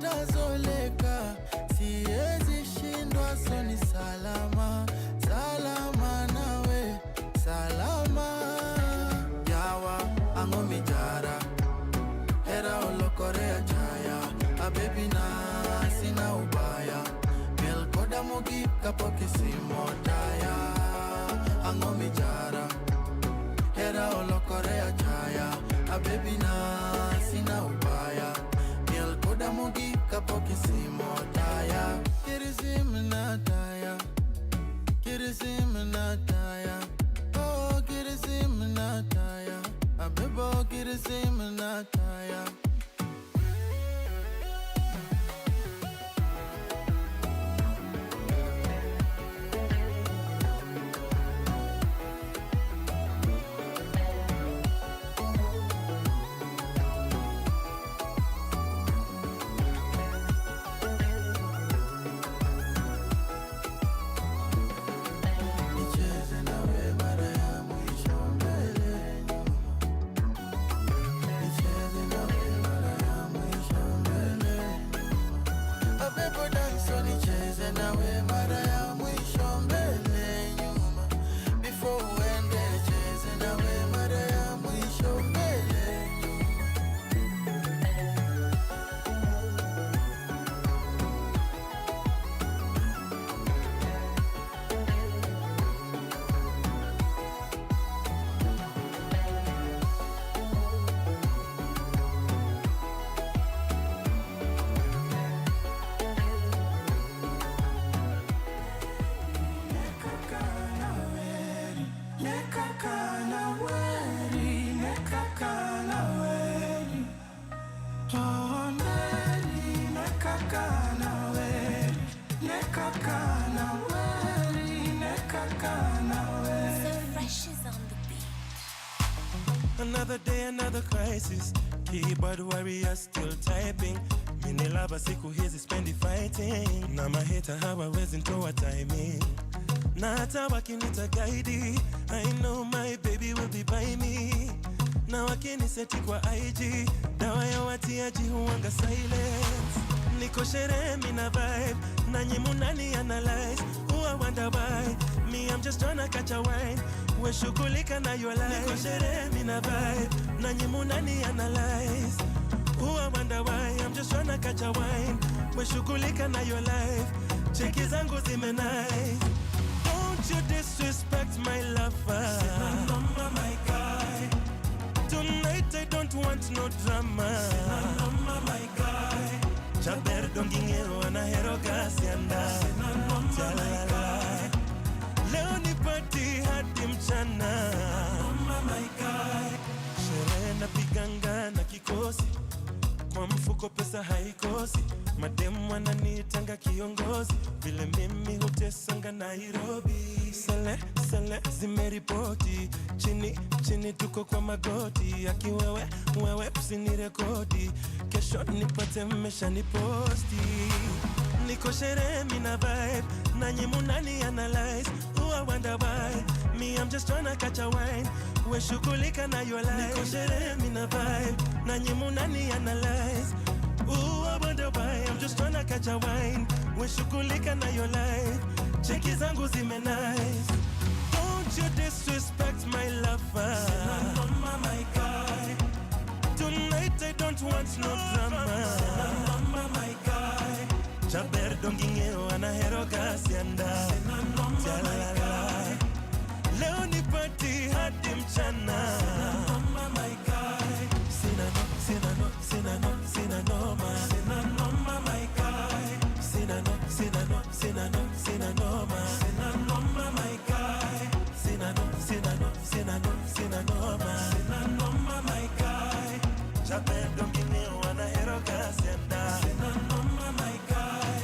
nitazoleka, siwezi shindwa, so ni salama, salama nawe, salama. Yawa angomi jara, hera olokorea chaya, a baby na sina ubaya, mel koda mogi kapo kisimo taya. Angomi jara, hera olokorea chaya, a baby na sina ubaya, mel koda mogi kapo kisimo taya. Kirisim na taya, kirisim na taya, oh kirisim na taya, a bebo kirisim na taya. Another day, another crisis. Keyboard warrior still typing. Minilaba siku hizi spendi fighting. Na maheta hawawezi ntoa timing. Na hata wakinita guide, I know my baby will be by me. Na wakiniseti kwa IG, dawa ya watiaji huwanga silence. Niko sherehe mina vibe, nanyi munani analyze. Who I wonder why, me I'm just tryna catch a wine. We shughulika na your life. Niko sherehe mina vibe, nanyi munani analyze. Who I wonder why, I'm just tryna catch a wine. We shughulika na your life. Cheki zangu zime nice. Don't you disrespect my lover. Sina noma my guy. Tonight I don't want no drama. Sina noma my guy. Chaber dongingero anahero gasianda. Sina noma my guy. Leo ni party hadi mchana. Sina noma my guy. Sherehe na piganga na kikosi, kwa mfuko pesa haikosi. Mademu wananitanga kiongozi, vile mimi hutesanga Nairobi. Sele zimeripoti, chini tuko kwa magoti. Aki wewe usinirekodi, kesho nipate mmesha niposti. Niko sherehe mina vibe, nanyi munani analyze. Who I wonder why, me I'm just tryna catch a wine. We shughulika na your life. Niko sherehe mina vibe, nanyi munani analyze. Ooh, I wonder why, I'm just tryna catch a wine. We shughulika na your life. Cheki zangu zime nice. Don't you disrespect my lover. Sina noma my guy. Tonight I don't want no drama. Sina noma my guy. Chaber dongingero anahero gasianda. Sina noma my guy. Leo ni party hadi mchana. Sina noma my guy. Sina noma. Sina noma my guy. Sina noma. Sina noma my guy. Sina noma my guy. Chaper dongingero anahero gasianda. Sina noma my guy.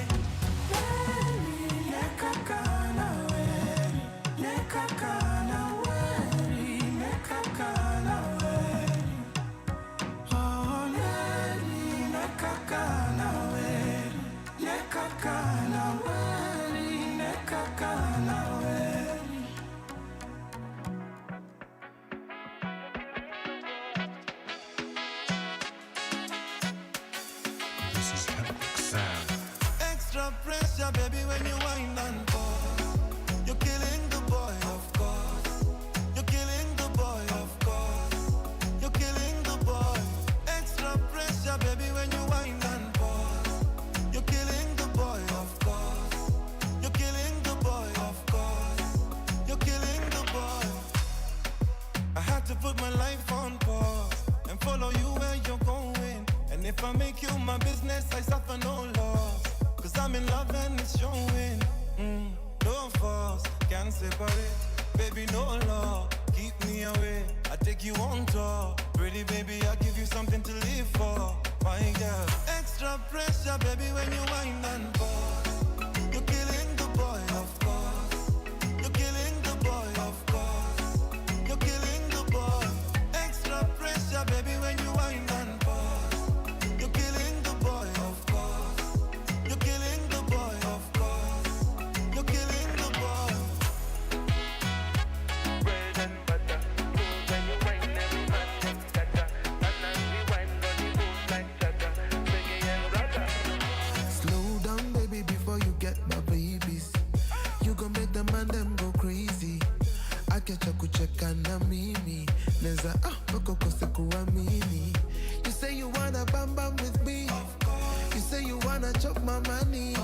Nekakana weri, nekakana I make you my business, I suffer no loss. Cause I'm in love and it's showing. No force, can't separate. Baby, no law, keep me away. I take you on tour. Pretty baby, I give you something to live for. My girl, extra pressure, baby, when you wind and pause. You're killing the boy, of course. You're killing the boy, of course. You're killing the boy. Extra pressure, baby, when you wind and pause. You're killing the boy, of course. You're killing the boy, of course. You're killing the boy. Bread and butter, cool when you wine, every man them scatter. And as we wine, body moves like chatter. Reggae and ragga. Slow down, baby, before you get my babies. You gon' make the man them go crazy. Akecha kucheka na mimi neza bako kose kuwa mimi. You say you wanna bam bam with me. You say you wanna chop my money.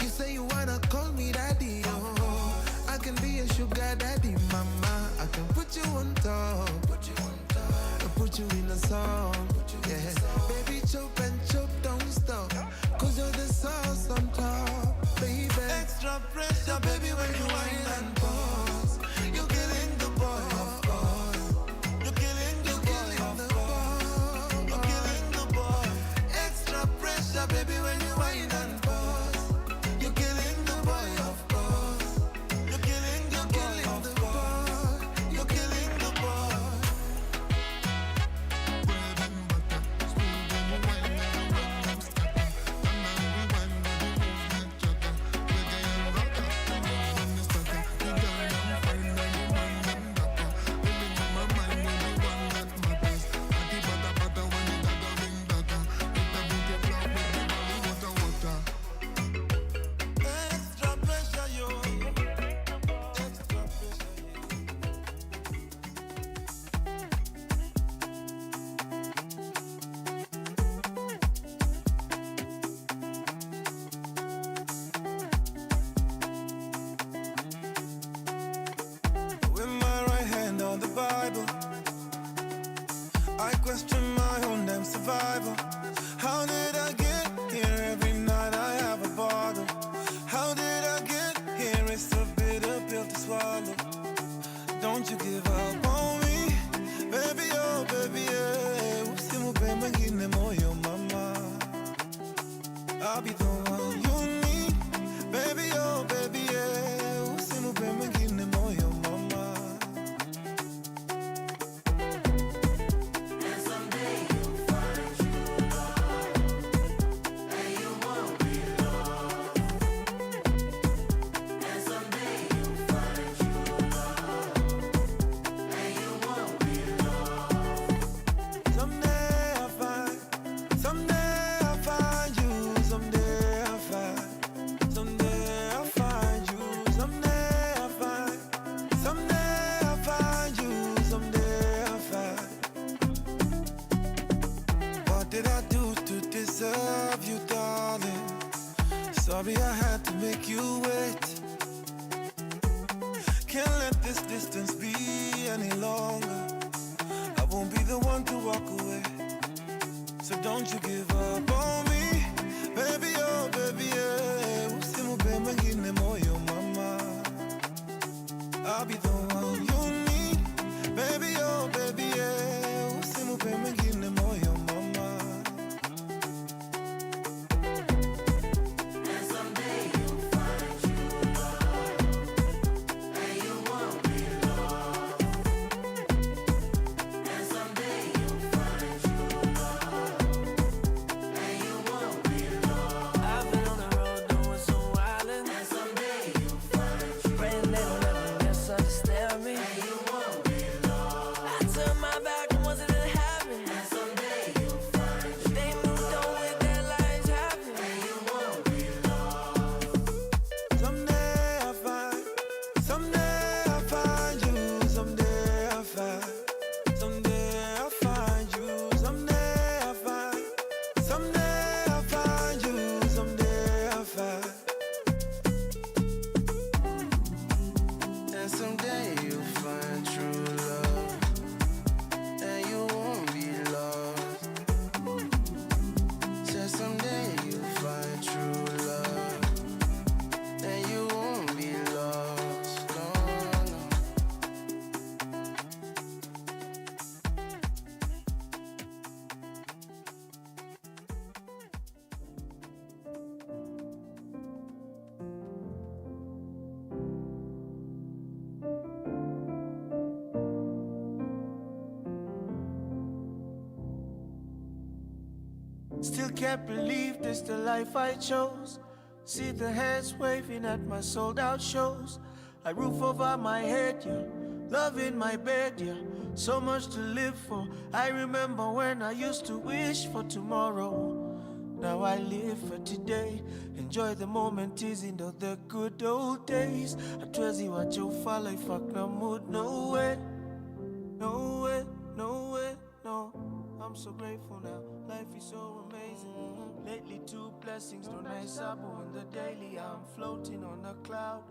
You say you wanna call me daddy. Oh, I can be a sugar daddy, mama. I can put you on top. Put you in a song. Yeah, baby, chop and chop, don't stop. Cause you're the sauce on top, baby. Extra pressure, baby, when you wine and pause. You're killing the boy, of course. You're killing the boy, of course. You're killing the boy. Extra pressure, baby, when you wine and pause. You're killing the boy, of course. You're killing the boy, of course. You're killing the boy. Bread and butter, smooth when you wine, every man them scatter. And now we wine, body moves like chatter. Reggae and ragga, the moves when they stutter. The girl them fine, and the man them dapper. Living on my mind, you're the one that matters. Party butter butter when you got a ring data. With the booty flop, with the body water. Extra pressure, yo. Extra pressure, With my right hand on the Bible, I question my own damn survival. How did I get here? Every night I have a bottle. How did I get here? It's a bitter pill to swallow. Don't you give up on me, baby, oh baby, yeah. Usimupe mwingine moyo, mama. I'll be the one you need, baby, oh baby, yeah. Usimupe mwingine moyo, mama. Someday I'll find you. Someday I'll find you. Someday I'll find you. Someday I'll find. What did I do to deserve you, darling? Sorry I had to make you wait. Can't let this distance be any longer. I won't be the one to walk away. So don't you give up on me, baby, oh baby, yeah. Usimupe mwingine moyo, mama. I'll be the one you need, baby, oh baby, yeah. Usimupe mwingine moyo, mama. Still can't believe this the life I chose. See the hands waving at my sold out shows. A roof over my head, yeah. Love in my bed, yeah. So much to live for. I remember when I used to wish for tomorrow. Now I live for today. Enjoy the moment, teasing of the good old days. I tell you what you follow, fuck no mood, no way. No way, no way, no. I'm so grateful now. Life is so amazing. Lately, two blessings, no nice abu on the daily. I'm floating on a cloud.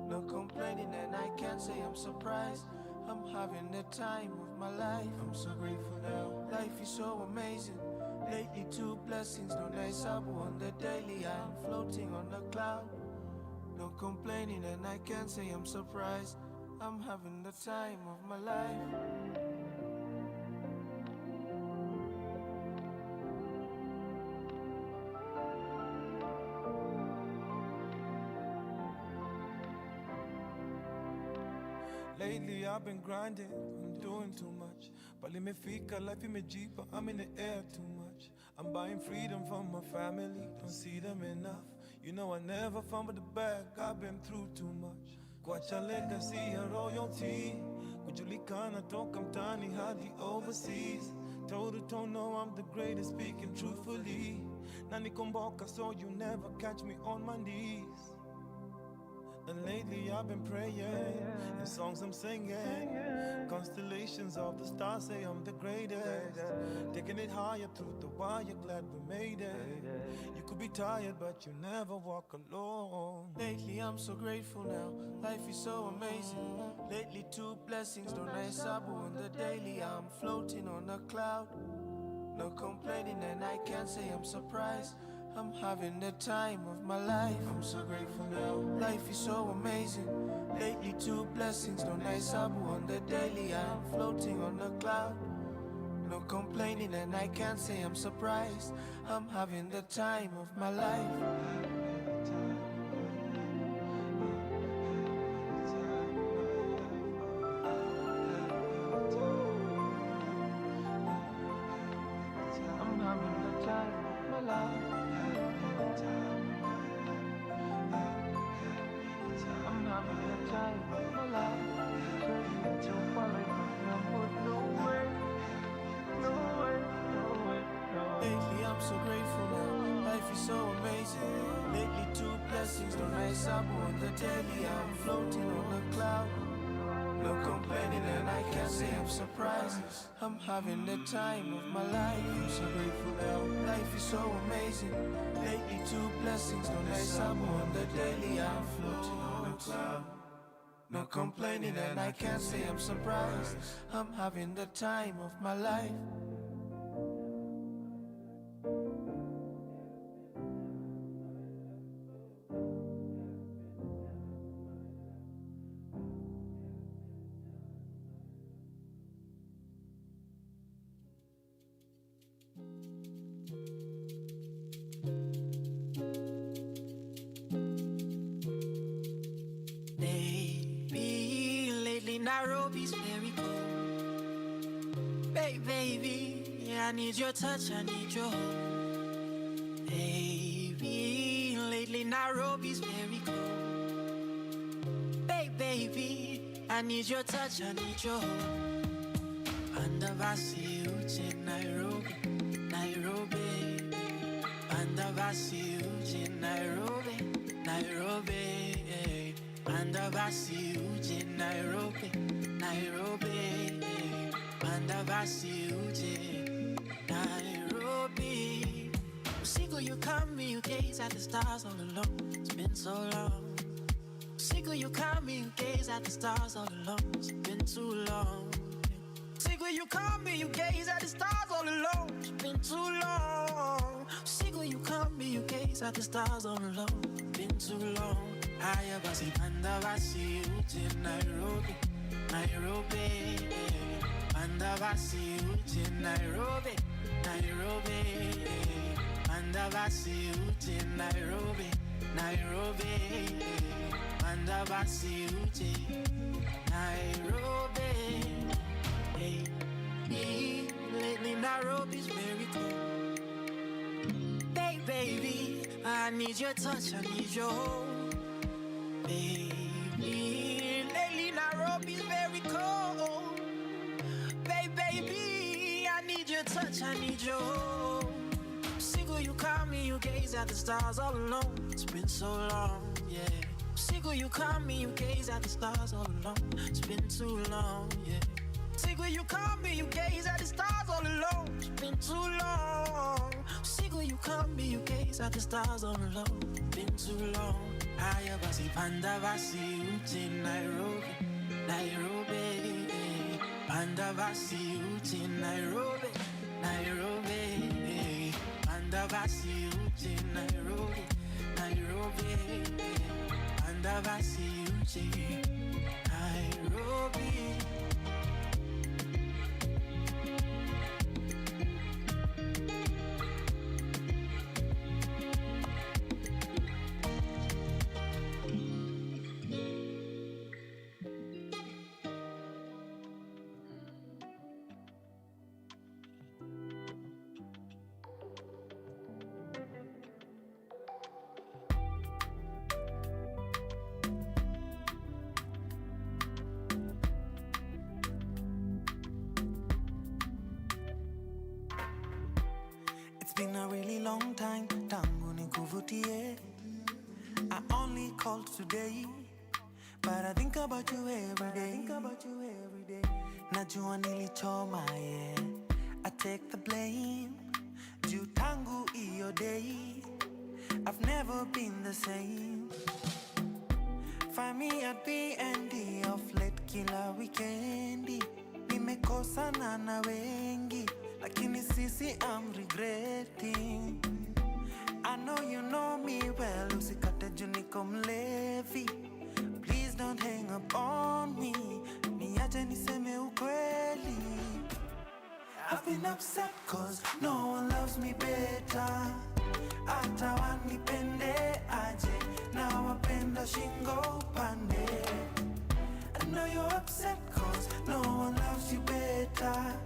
No complaining, and I can't say I'm surprised. I'm having the time of my life. I'm so grateful now. Life is so amazing. Lately, two blessings, no nice abu on the daily. I'm floating on a cloud. No complaining, and I can't say I'm surprised. I'm having the time of my life. Lately I've been grinding, I'm doing too much. But me fika, life in me jeep, I'm in the air too much. I'm buying freedom from my family, don't see them enough. You know I never fumble the bag, I've been through too much. Kwacha legacy ya royalty. Kujulikana toka mtani hadi overseas. Toe to toe, know I'm the greatest, speaking truthfully. Nani komboka, so you never catch me on my knees. And lately I've been praying, and songs I'm singing. Constellations of the stars say I'm the greatest. Taking it higher through the wire, glad we made it. You could be tired, but you never walk alone. Lately I'm so grateful now, life is so amazing. Lately two blessings, no nice abu on the daily. I'm floating on a cloud. No complaining, and I can't say I'm surprised. I'm having the time of my life. I'm so grateful now. Life is so amazing. Lately two blessings, no nice abu on the daily. I'm floating on a cloud. No complaining, and I can't say I'm surprised. I'm having the time of my life. I'm having the time of my life. I'm having the time of my life. Turning to falling, no way, no way, no way, no. Lately I'm so grateful now, life is so amazing. Lately two blessings, no nice abu on the daily. I'm floating on a cloud. No complaining, and I can't say I'm surprised. I'm having the time of my life. I'm so grateful now. Life is so amazing. Lately two blessings, no nice abu on the daily. I'm floating on a cloud. No complaining, and I can't say I'm surprised. I'm having the time of my life. Nairobi's very cold. Baby, I need your touch, I need your hold. Baby, lately Nairobi's very cold. Baby, I need your touch, I need your hold. Andavasi uche Nairobi, Nairobi. Andavasi uche Nairobi, Nairobi. Andavasi uche Nairobi, Nairobi. Andavasi uche Nairobi. Usiku you come me, you gaze at the stars all alone. It's been so long. Usiku you come me, you gaze at the stars all alone. It's been too long. Usiku you come me, you gaze at the stars all alone. It's been too long. Usiku you come me, you gaze at the stars all alone. It's been too long. Ayabasi Andavasi uche Nairobi, Nairobi. Andavasi uche Nairobi, Nairobi. Andavasi uche Nairobi, Nairobi. Andavasi uche Nairobi. Hey, lately Nairobi's very cold. need your touch, I need your hold. Baby, lately Nairobi's very cold. Baby, I need your touch, I need your hold. Single, you call me, you gaze at the stars all alone. It's been so long, yeah. Single, you call me, you gaze at the stars all alone. It's been too long, yeah. Single, you call me, you gaze at the stars all alone. It's been too long. Single, you call me, you gaze at the stars all alone. Been too long. Haya basi panda basi uti Nairobi, Nairobi. Panda basi uti Nairobi, Nairobi. Panda basi uti Nairobi, Nairobi. Panda basi uti Nairobi. It's been a really long time, tangu nikuvutie. I only called today, but I think about you every day. Najua nilichoma, yeah. I take the blame. Juu tangu iyo day, I've never been the same. Find me at B&D of late kila weekendi. Nimekosana na wengi, lakini sisi I'm regretting. I know you know me well, usikate juu niko mlevi. Please don't hang up on me, niache niseme ukweli. I've been upset cause no one loves me better. Hata wanipende aje, na wapenda shingo pande. I know you're upset cause no one loves you better.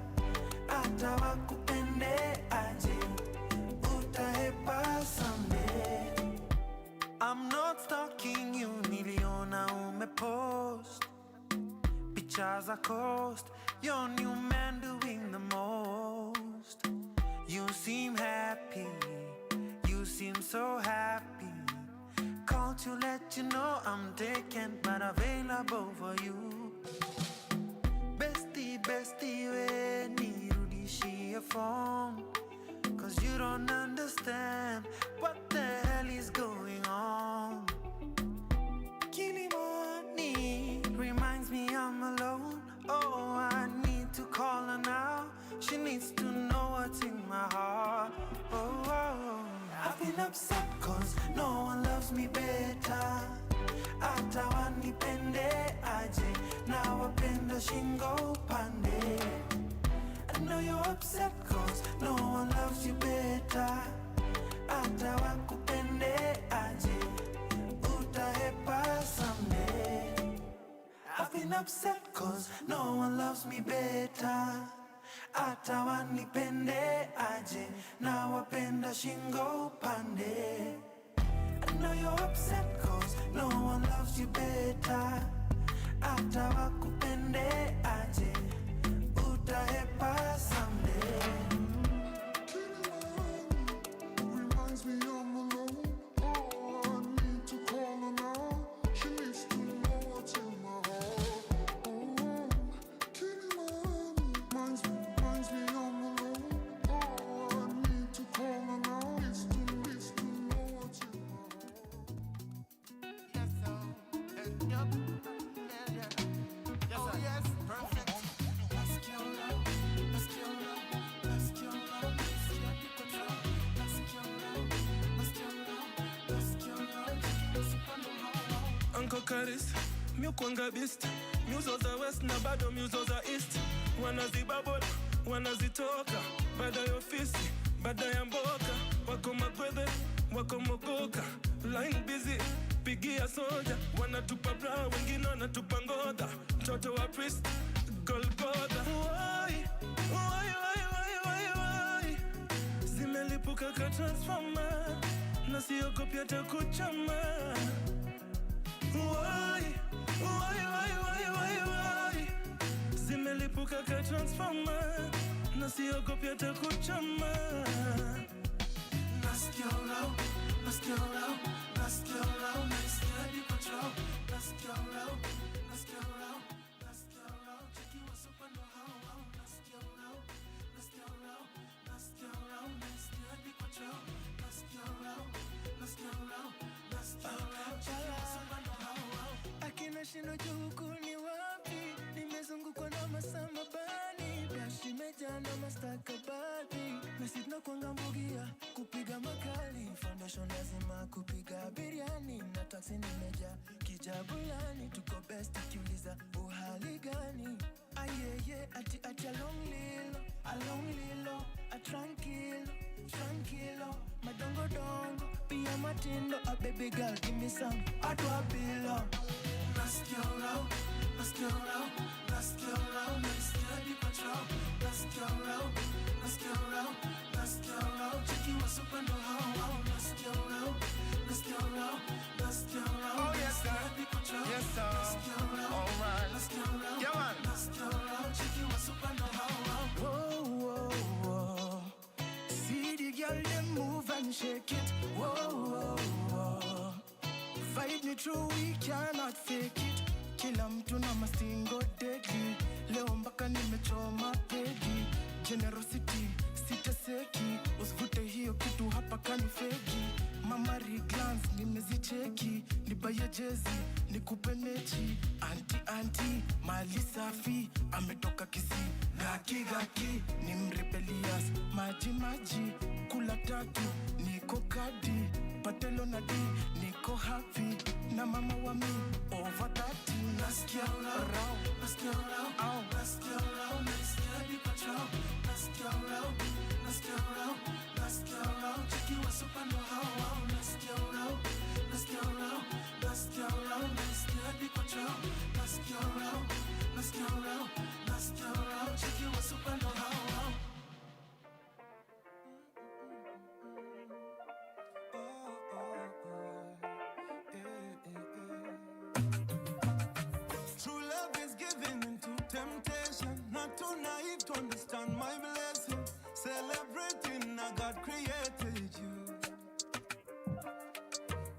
Hata wakupende aje, utahepa someday. I'm not stalking you, niliona umepost pictures are coast. Your new man doing the most. You seem happy, you seem so happy. Called to let you know I'm taken but available for you. Bestie, we nirudishie phone. Cause you don't understand what the hell is going on. Kilimanjaro reminds me I'm alone. Oh, I need to call her now. She needs to know what's in my heart. Oh. I've been upset cause no one loves me better. Hata wanipende aje, na wapenda shingo pande. I know you're upset cause no one loves you better. Hata wakupende aje, utahepa someday. I've been upset cause no one loves me better. Hata wanipende aje, na wapenda shingo pande. I know you're upset cause no one loves you better. Hata wakupende aje, utahepa someday. Reminds me I'm alone. Oh, I need to call her now. She needs to know what's in my heart. Oh, Kilimanjaro reminds me I'm alone. Oh, I need to call her now. Needs to know what's in my heart. Yes, so, yup, yeah. Oh, yes, perfect. Uncle Karis, miukwanga beast. Muzo za west na bado muzo za east. Wanazibabol, wanazitoka. Bada ya ofisi, bada ya mboka. Wako magwethe, wako mogoka. Line busy, pigia soja. Wanatupa bra, wengine wanatupa ngodha. Mtoto wa priest, Golgotha. Why? Zimelipuka ka transformer. Na na siogopi hata kuchama. Why zimelipuka ka transformer, na siogopi hata kuchama. Nasikia low, nasikia low, nasikia low, nasikia hadi control. Nasikia low, nasikia low, nasikia low, cheki what's up and how. Nasikia low, nasikia low, nasikia low, nasikia hadi control. Nasikia low, nasikia low, nasikia low, cheki what's up and how. Akina shino juku ni wapi, nimezungukwa na masama bani, bashi meja na mastakabadhi, na sitna kuanga mbugia kupiga makali, foundation lazima kupiga biriani, na taxi nimeja kijabulani, tuko best kiuliza uhali gani. Ayeye ati a long lilo, a tranquilo, madongo dongo, pia matindo, a baby girl give me some, atwa bilo. Nasikia low, nasikia low, nasikia low, nasikia hadi control. Nasikia low, nasikia low, nasikia low, cheki what's up and how. Nasikia low, nasikia low, nasikia low, Oh yes sir, hadi control. yes sir. Nasikia low, Alright, nasikia low, yeah man. nasikia low, cheki what's up and how. Whoa. See the girl them move and shake it. Whoa. Fight me through, we cannot fake it. Kila mtu na mastingo deadly. Leo mpaka nimechoma pegi. Generosity, sitaseki. Usivute hiyo kitu hapa kanifegi. Mamari glance, nimezicheki. Nibaye jezi, nikupe mechi. Anti, mali safi. Ametoka kisi, gaki. Ni mrebelious, maji. Kula tatu, niko kadi. Patelo na di, niko happy. Na mama wa mi, over 30. Nasikia low, nasikia low, nasikia low, nasikia hadi control. Nasikia low, nasikia low, nasikia low, cheki what's up and how. Nasikia low, nasikia low, nasikia low, nasikia hadi control. Nasikia low, nasikia low, nasikia low, cheki what's up and how. True love is giving into temptation, not too naive to understand my blessing. Celebrating how God created you.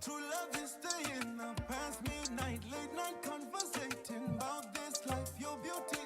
True love is staying up past midnight, late night conversating about this life, your beauty.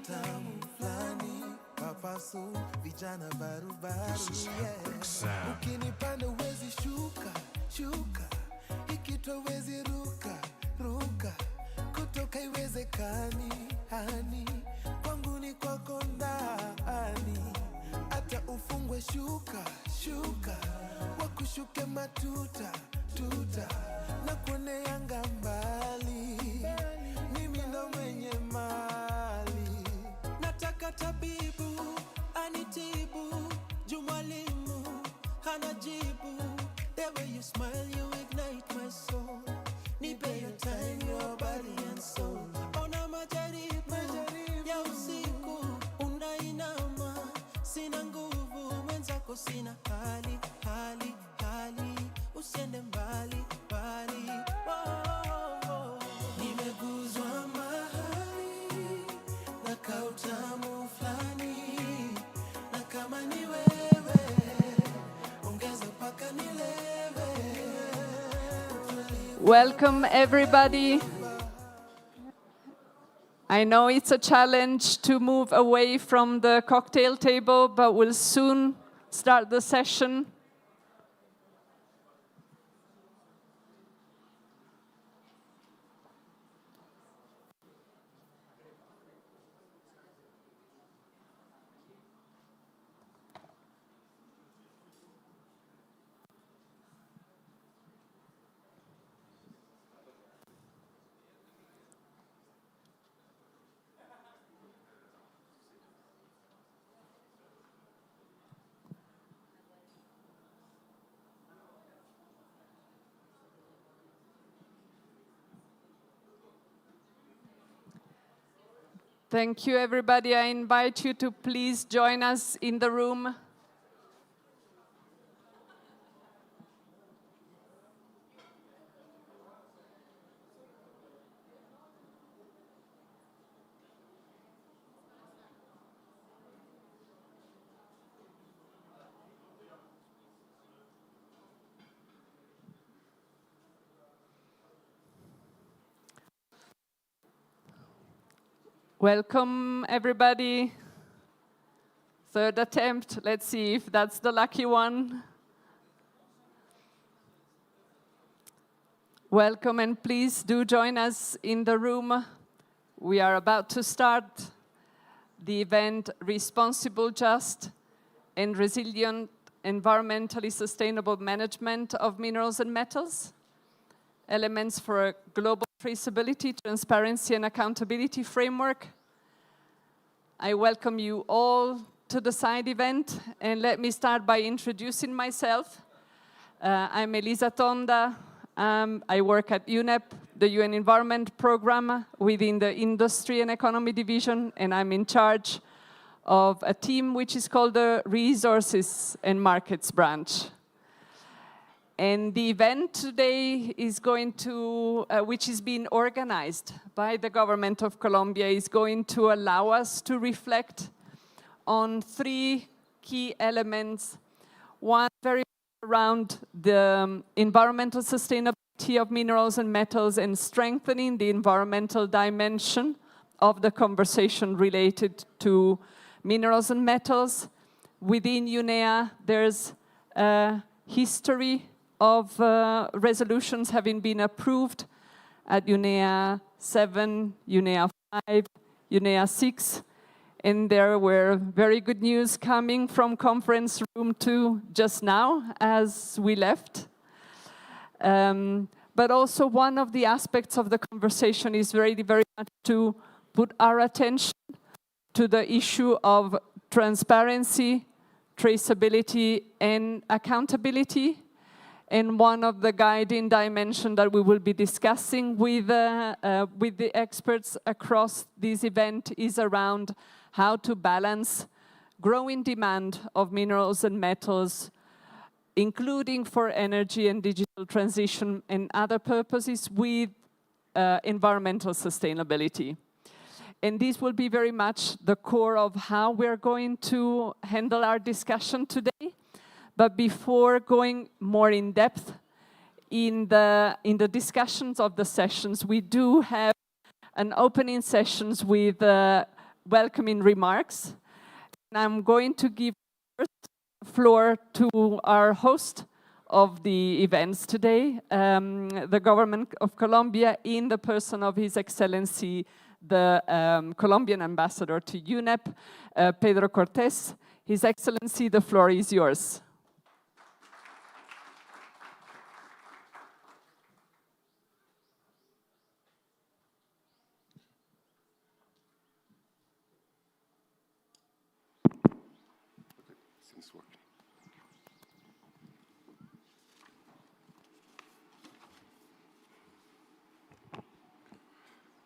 utamu flani, papasu, vijana barubaru, yeah. Ukinipanda uwezi shuka, shuka, ikitwa uwezi ruka, ruka, kutoka iwezekani, hani, kwangu ni kwako ndani, hata ufungwe shuka, shuka, wakushuke matuta, tuta, na kuone yanga mbali, mimi ndo mwenye mali. Nataka tabibu anitibu, jumwalimu hanajibu. The way you smile, you ignite my soul. Nipe your time, your body and soul. Ona majaribu ya usiku, unainama, sina nguvu, mwenzako sina hali, hali, hali. Usiende mbali, mbali. Oh. Nimeguzwa mahali na kautamu flani, na kama ni wewe ongeza paka nilewe. Welcome everybody. I know it's a challenge to move away from the cocktail table, but we'll soon start the session. Thank you, everybody. I invite you to please join us in the room. Welcome, everybody. Third attempt. Let's see if that's the lucky one. Welcome, and please do join us in the room. We are about to start the event Responsible, Just, and Resilient Environmentally Sustainable Management of Minerals and Metals. Elements for a global traceability, transparency, and accountability framework. I welcome you all to the side event, and let me start by introducing myself. I'm Elisa Tonda. I work at UNEP, the UN Environment Program, within the Industry and Economy Division, and I'm in charge of a team which is called the Resources and Markets Branch. And the event today is going to, which is being organized by the government of Colombia, is going to allow us to reflect on three key elements. One, very around the environmental sustainability of minerals and metals and strengthening the environmental dimension of the conversation related to minerals and metals. Within UNEA, there's a history of resolutions having been approved at UNEA 7, UNEA 5, UNEA 6, and there were very good news coming from conference room 2 just now as we left. But also one of the aspects of the conversation is very much to put our attention to the issue of transparency, traceability, and accountability. And one of the guiding dimensions that we will be discussing with the experts across this event is around how to balance growing demand of minerals and metals, including for energy and digital transition and other purposes, with environmental sustainability. And this will be very much the core of how we're going to handle our discussion today. But before going more in depth in the discussions of the sessions, we do have an opening sessions with welcoming remarks. And I'm going to give first floor to our host of the events today, the government of Colombia, in the person of His Excellency, the Colombian ambassador to UNEP, Pedro Cortés. His Excellency, the floor is yours.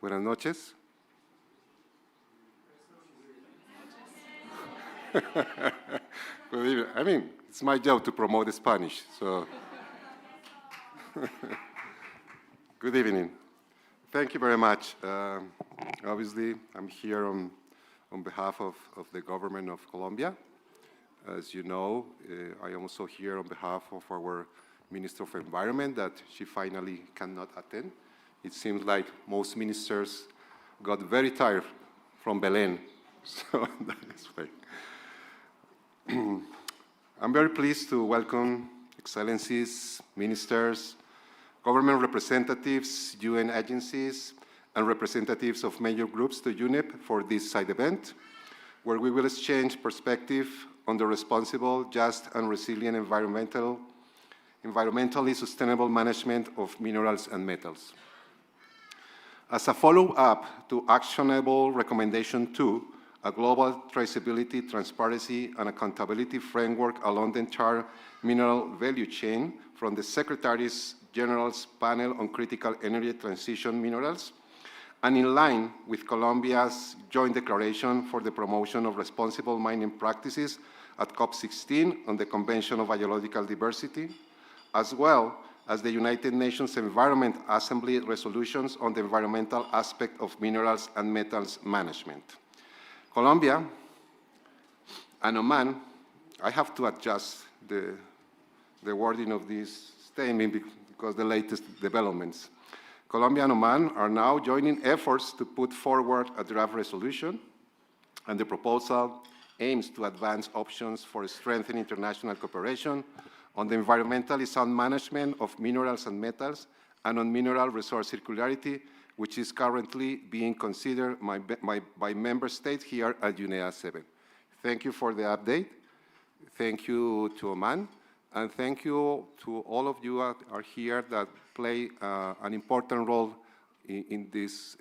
Buenas noches. Good evening. I mean, it's my job to promote the Spanish, so. Good evening. Thank you very much. Obviously, I'm here on behalf of the government of Colombia. As you know, I am also here on behalf of our Minister of Environment that she finally cannot attend. It seems like most ministers got very tired from Belén, so that is why. I'm very pleased to welcome excellencies, ministers, government representatives, UN agencies, and representatives of major groups to UNEP for this side event, where we will exchange perspective on the responsible, just, and resilient environmentally sustainable management of minerals and metals. As a follow-up to Actionable Recommendation 2, a global traceability, transparency, and accountability framework along the entire mineral value chain from the Secretary General's Panel on Critical Energy Transition Minerals, and in line with Colombia's joint declaration for the promotion of responsible mining practices at COP16 on the Convention of Biological Diversity, as well as the United Nations Environment Assembly resolutions on the environmental aspect of minerals and metals management. Colombia and Oman, I have to adjust the wording of this statement because the latest developments. Colombia and Oman are now joining efforts to put forward a draft resolution, and the proposal aims to advance options for strengthening international cooperation on the environmentally sound management of minerals and metals and on mineral resource circularity, which is currently being considered by member states here at UNEA 7. Thank you for the update. Thank you to Oman, and thank you to all of you that are here that play an important role in this,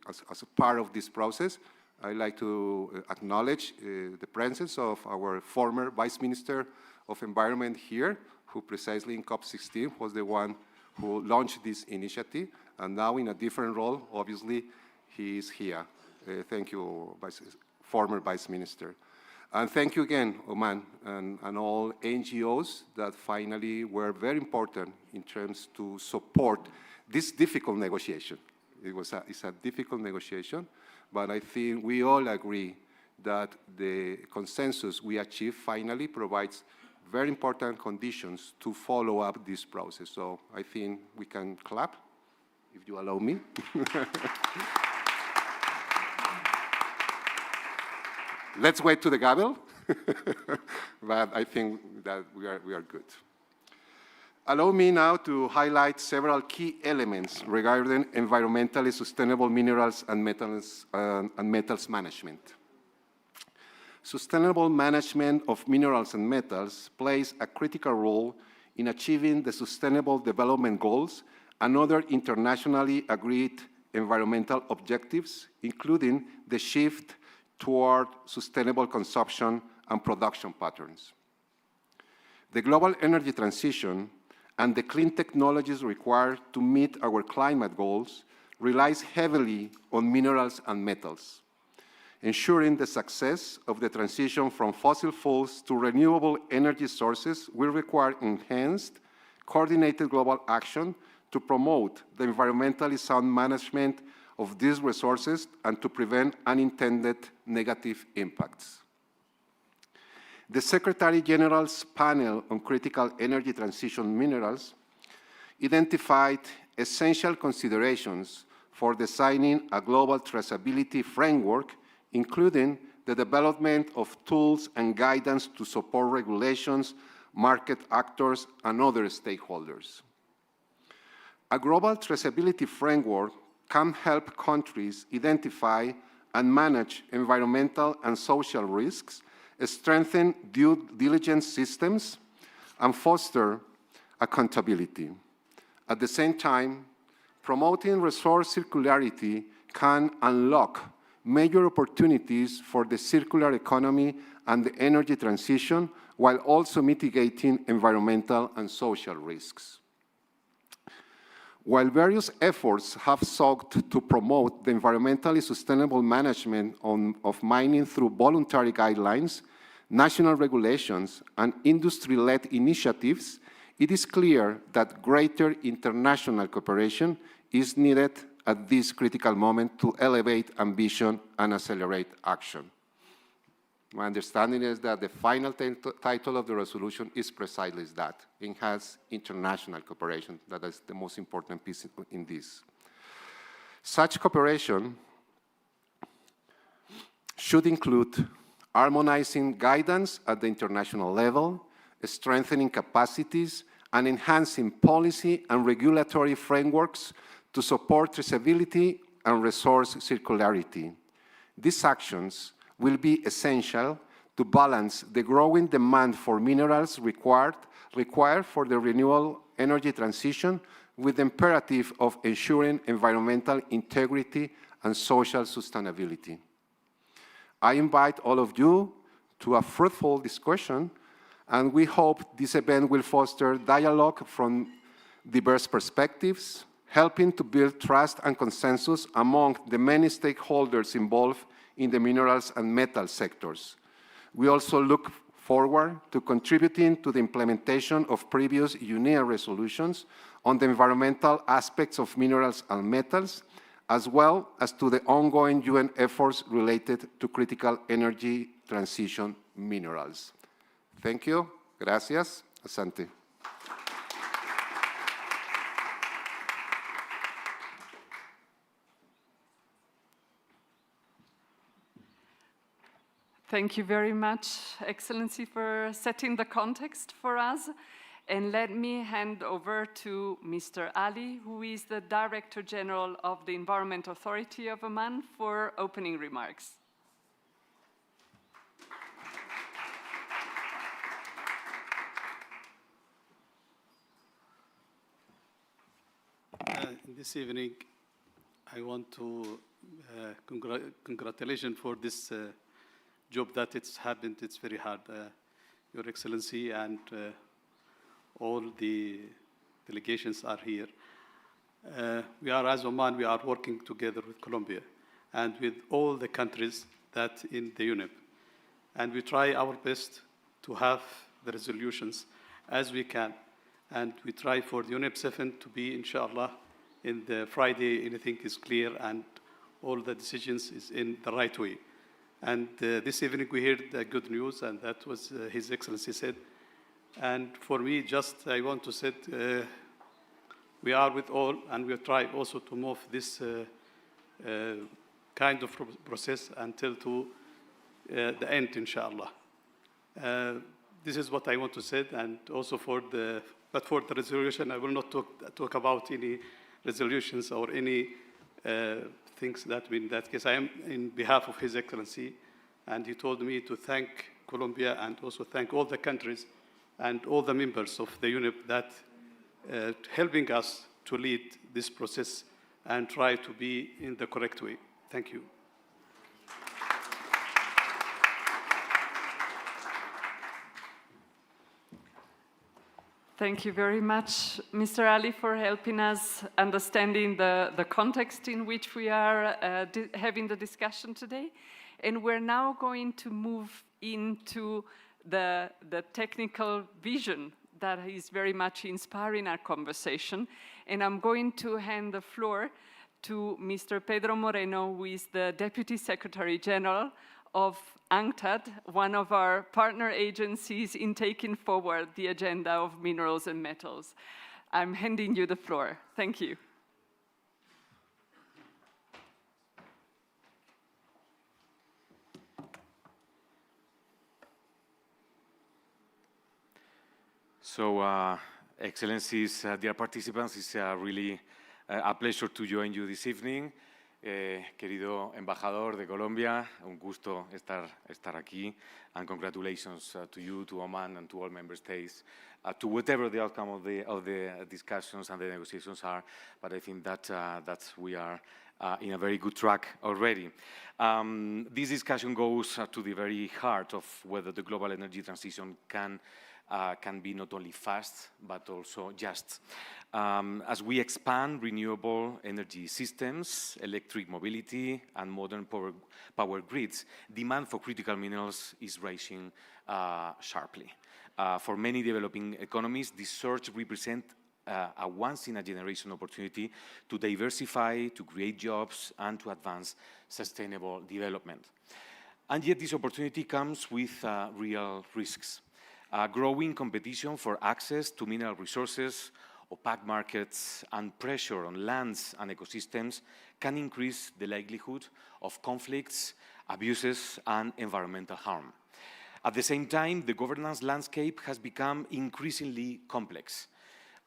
as a part of this process. I'd like to acknowledge the presence of our former Vice Minister of Environment here, who precisely in COP16 was the one who launched this initiative, and now in a different role, obviously, he is here. Thank you, former Vice Minister. And thank you again, Oman, and all NGOs that finally were very important in terms to support this difficult negotiation. It's a difficult negotiation, but I think we all agree that the consensus we achieved finally provides very important conditions to follow up this process. So I think we can clap, if you allow me. Let's wait to the gavel, but I think that we are good. Allow me now to highlight several key elements regarding environmentally sustainable minerals and metals management. Sustainable management of minerals and metals plays a critical role in achieving the Sustainable Development Goals and other internationally agreed environmental objectives, including the shift toward sustainable consumption and production patterns. The global energy transition and the clean technologies required to meet our climate goals relies heavily on minerals and metals. Ensuring the success of the transition from fossil fuels to renewable energy sources will require enhanced, coordinated global action to promote the environmentally sound management of these resources and to prevent unintended negative impacts. The Secretary General's Panel on Critical Energy Transition Minerals identified essential considerations for designing a global traceability framework including the development of tools and guidance to support regulations, market actors, and other stakeholders. A global traceability framework can help countries identify and manage environmental and social risks, strengthen due diligence systems, and foster accountability. At the same time, promoting resource circularity can unlock major opportunities for the circular economy and the energy transition, while also mitigating environmental and social risks. While various efforts have sought to promote the environmentally sustainable management of mining through voluntary guidelines, national regulations, and industry-led initiatives, it is clear that greater international cooperation is needed at this critical moment to elevate ambition and accelerate action. My understanding is that the final title of the resolution is precisely that: enhance international cooperation. That is the most important piece in this. Such cooperation should include harmonizing guidance at the international level, strengthening capacities, and enhancing policy and regulatory frameworks to support traceability and resource circularity. These actions will be essential to balance the growing demand for minerals required for the renewable energy transition with the imperative of ensuring environmental integrity and social sustainability. I invite all of you to a fruitful discussion, and we hope this event will foster dialogue from diverse perspectives, helping to build trust and consensus among the many stakeholders involved in the minerals and metal sectors. We also look forward to contributing to the implementation of previous UNEP resolutions on the environmental aspects of minerals and metals, as well as to the ongoing UN efforts related to critical energy transition minerals. Thank you. Gracias. Asante. Thank you very much, Excellency, for setting the context for us. And let me hand over to Mr. Ali, who is the Director General of the Environment Authority of Oman, for opening remarks. This evening, I want to congratulations for this job that it's happened. It's very hard, Your Excellency, and all the delegations are here. We are, as Oman, we are working together with Colombia and with all the countries that in the UNEP. And we try our best to have the resolutions as we can. And we try for the UNEP 7 to be, inshallah, in the Friday, anything is clear and all the decisions is in the right way. And this evening we heard the good news, and that was His Excellency said. And for me, just I want to say, we are with all, and we try also to move this kind of process until to the end, inshallah. This is what I want to say, and also for the resolution, I will not talk about any resolutions or any things that in that case. I am in behalf of His Excellency, and he told me to thank Colombia and also thank all the countries and all the members of the UNEP that helping us to lead this process and try to be in the correct way. Thank you. Thank you very much, Mr. Ali, for helping us understanding the context in which we are having the discussion today. And we're now going to move into the technical vision that is very much inspiring our conversation. And I'm going to hand the floor to Mr. Pedro Moreno, who is the Deputy Secretary General of UNCTAD, one of our partner agencies in taking forward the agenda of minerals and metals. I'm handing you the floor. Thank you. So, Excellencies, dear participants, it's really a pleasure to join you this evening. Querido embajador de Colombia, un gusto estar aquí, and congratulations to you, to Oman, and to all member states, to whatever the outcome of the discussions and the negotiations are. But I think that we are in a very good track already. This discussion goes to the very heart of whether the global energy transition can be not only fast, but also just. As we expand renewable energy systems, electric mobility, and modern power grids, demand for critical minerals is rising sharply. For many developing economies, this surge represents a once-in-a-generation opportunity to diversify, to create jobs, and to advance sustainable development. And yet this opportunity comes with real risks. Growing competition for access to mineral resources, opaque markets, and pressure on lands and ecosystems can increase the likelihood of conflicts, abuses, and environmental harm. At the same time, the governance landscape has become increasingly complex.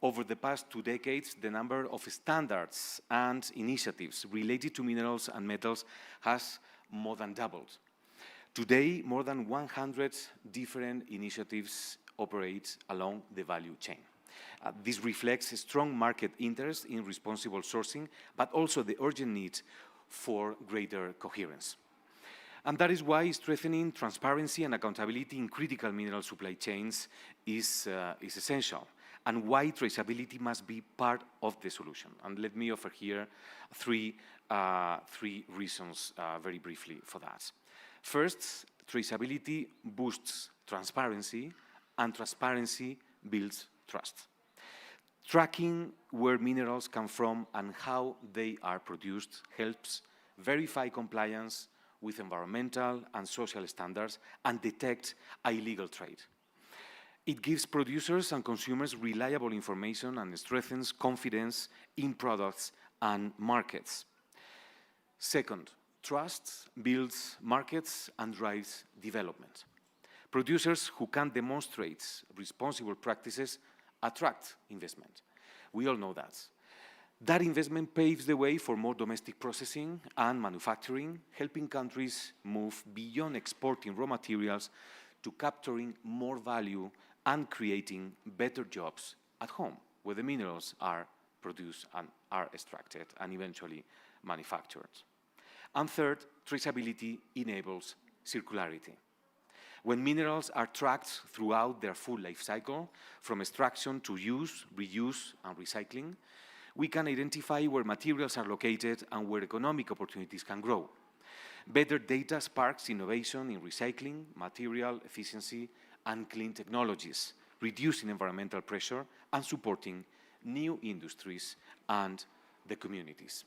Over the past 2 decades, the number of standards and initiatives related to minerals and metals has more than doubled. Today, more than 100 different initiatives operate along the value chain. This reflects a strong market interest in responsible sourcing, but also the urgent need for greater coherence. And that is why strengthening transparency and accountability in critical mineral supply chains is essential, and why traceability must be part of the solution. And let me offer here three reasons very briefly for that. First, traceability boosts transparency, and transparency builds trust. Tracking where minerals come from and how they are produced helps verify compliance with environmental and social standards and detect illegal trade. It gives producers and consumers reliable information and strengthens confidence in products and markets. Second, trust builds markets and drives development. Producers who can demonstrate responsible practices attract investment. We all know that. That investment paves the way for more domestic processing and manufacturing, helping countries move beyond exporting raw materials to capturing more value and creating better jobs at home, where the minerals are produced and are extracted and eventually manufactured. And third, traceability enables circularity. When minerals are tracked throughout their full life cycle, from extraction to use, reuse, and recycling, we can identify where materials are located and where economic opportunities can grow. Better data sparks innovation in recycling, material efficiency, and clean technologies, reducing environmental pressure and supporting new industries and the communities.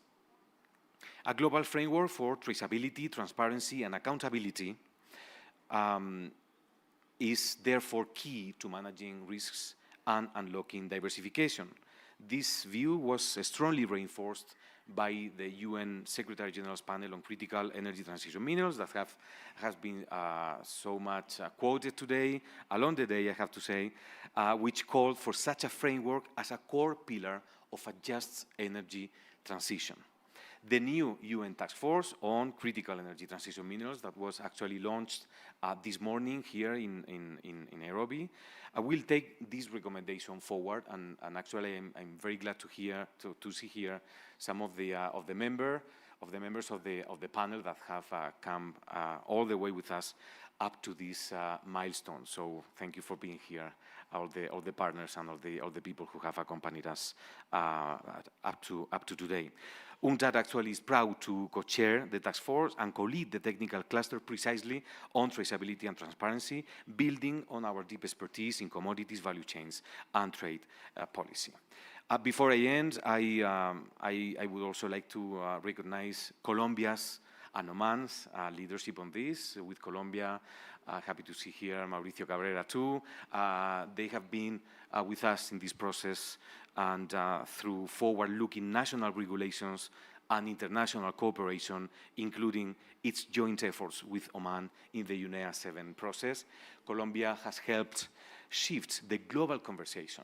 A global framework for traceability, transparency, and accountability is therefore key to managing risks and unlocking diversification. This view was strongly reinforced by the UN Secretary General's panel on critical energy transition minerals that has been so much quoted today, along the day, I have to say, which called for such a framework as a core pillar of a just energy transition. The new UN Task Force on Critical Energy Transition Minerals that was actually launched this morning here in Nairobi will take this recommendation forward, and actually I'm very glad to see here some of the members of the panel that have come all the way with us up to this milestone. So thank you for being here, all the partners and all the people who have accompanied us up to today. UNCTAD actually is proud to co-chair the task force and co-lead the technical cluster precisely on traceability and transparency, building on our deep expertise in commodities, value chains, and trade policy. Before I end, I would also like to recognize Colombia's and Oman's leadership on this. With Colombia, happy to see here Mauricio Cabrera too. They have been with us in this process, and through forward-looking national regulations and international cooperation, including its joint efforts with Oman in the UNEA 7 process. Colombia has helped shift the global conversation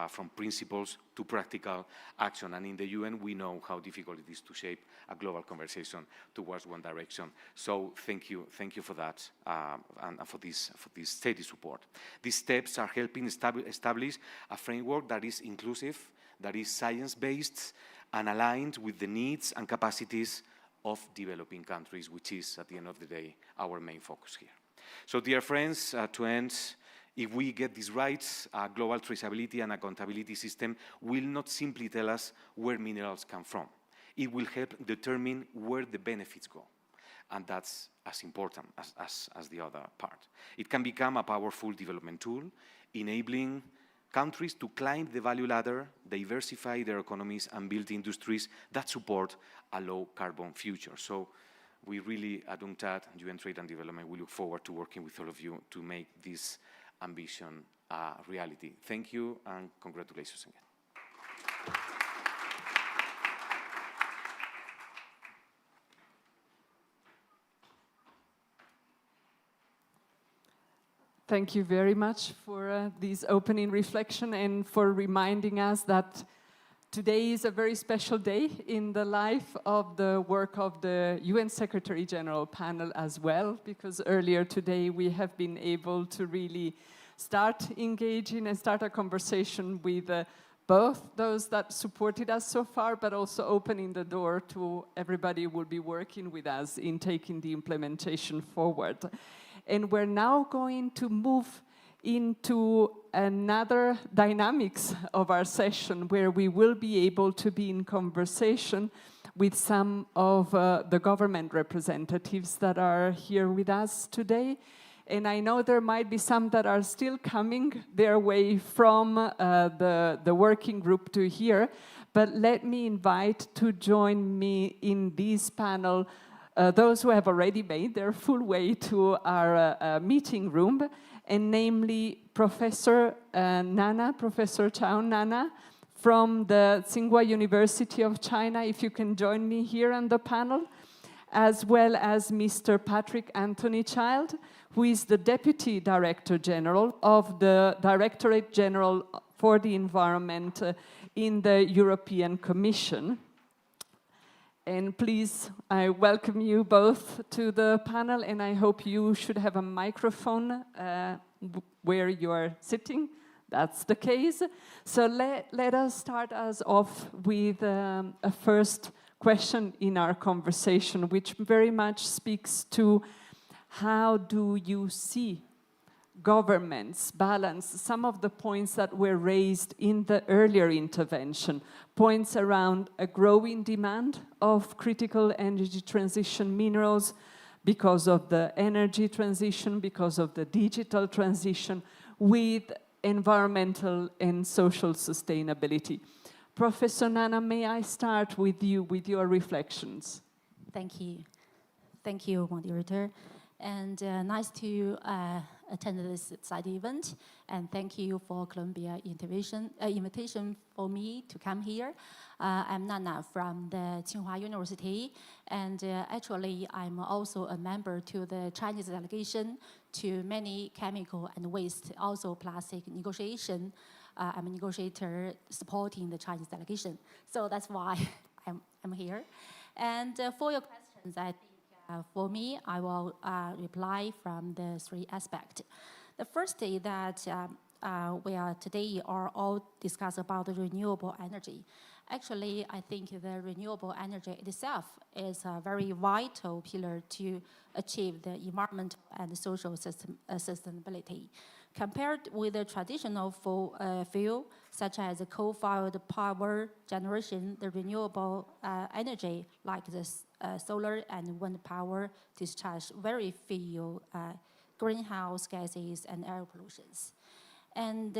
from principles to practical action. And in the UN, we know how difficult it is to shape a global conversation towards one direction. So thank you for that and for this steady support. These steps are helping establish a framework that is inclusive, that is science-based, and aligned with the needs and capacities of developing countries, which is, at the end of the day, our main focus here. So, dear friends, to end, if we get this right, a global traceability and accountability system will not simply tell us where minerals come from. It will help determine where the benefits go. And that's as important as the other part. It can become a powerful development tool, enabling countries to climb the value ladder, diversify their economies, and build industries that support a low-carbon future. So we really, at UNCTAD, UN Trade and Development, we look forward to working with all of you to make this ambition a reality. Thank you, and congratulations again. Thank you very much for this opening reflection and for reminding us that today is a very special day in the life of the work of the UN Secretary General panel as well, because earlier today we have been able to really start engaging and start a conversation with both those that supported us so far, but also opening the door to everybody who will be working with us in taking the implementation forward. And we're now going to move into another dynamics of our session where we will be able to be in conversation with some of the government representatives that are here with us today. And I know there might be some that are still coming their way from the working group to here, but let me invite to join me in this panel those who have already made their full way to our meeting room, and namely Professor Professor Chao Nana from the Tsinghua University of China, if you can join me here on the panel, as well as Mr. Patrick Anthony Child, who is the Deputy Director General of the Directorate General for the Environment in the European Commission. And please, I welcome you both to the panel, and I hope you should have a microphone where you're sitting. That's the case. So let us start us off with a first question in our conversation, which very much speaks to how do you see governments balance some of the points that were raised in the earlier intervention, points around a growing demand of critical energy transition minerals because of the energy transition, because of the digital transition, with environmental and social sustainability. Professor Nana, may I start with you, with your reflections? Thank you. Thank you, moderator. And nice to attend this side event. And thank you for Columbia invitation for me to come here. I'm Nana from the Tsinghua University. And actually, I'm also a member to the Chinese delegation to many chemical and waste, also plastic negotiation. I'm a negotiator supporting the Chinese delegation. So that's why I'm here. And for your questions, I think for me, I will reply from the three aspects. The first is that we are today are all discuss about the renewable energy. Actually, I think the renewable energy itself is a very vital pillar to achieve the environmental and social sustainability. Compared with the traditional fuel, such as coal-fired power generation, the renewable energy, like the solar and wind power, discharge very few greenhouse gases and air pollutions. And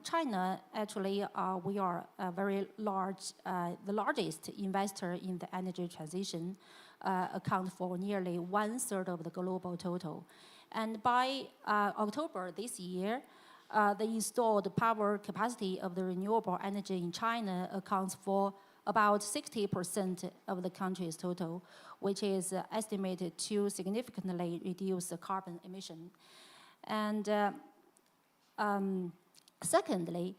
China, actually, we are a very large, the largest investor in the energy transition, account for nearly 1/3 of the global total. And by October this year, the installed power capacity of the renewable energy in China accounts for about 60% of the country's total, which is estimated to significantly reduce the carbon emission. And secondly,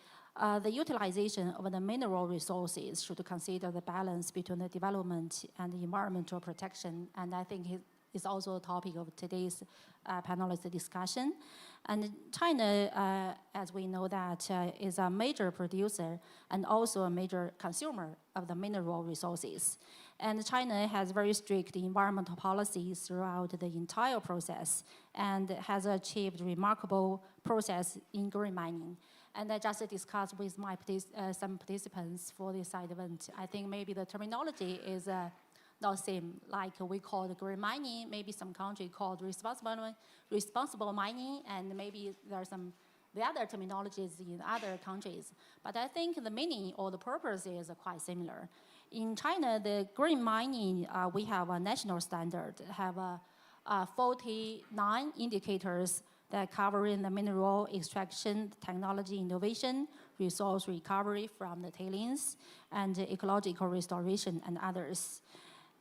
the utilization of the mineral resources should consider the balance between the development and the environmental protection, and I think it's also a topic of today's panelist discussion. And China, as we know that, is a major producer and also a major consumer of the mineral resources. And China has very strict environmental policies throughout the entire process and has achieved remarkable progress in green mining. And I just discussed with some participants for this side event. I think maybe the terminology is not same. Like we call the green mining, maybe some country called responsible mining, and maybe there are some the other terminologies in other countries. But I think the meaning or the purpose is quite similar. In China, the green mining, we have a national standard, have 49 indicators that covering the mineral extraction, technology innovation, resource recovery from the tailings, and ecological restoration and others.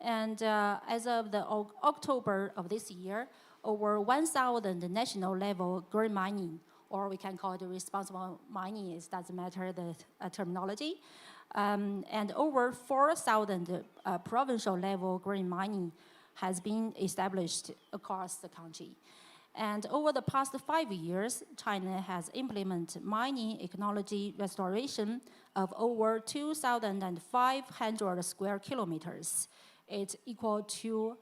And as of the October of this year, over 1,000 national level green mining, or we can call it responsible mining, it doesn't matter the terminology, and over 4,000 provincial level green mining has been established across the country. And over the past 5 years, China has implemented mining ecology restoration of over 2,500 square kilometers. It's equal to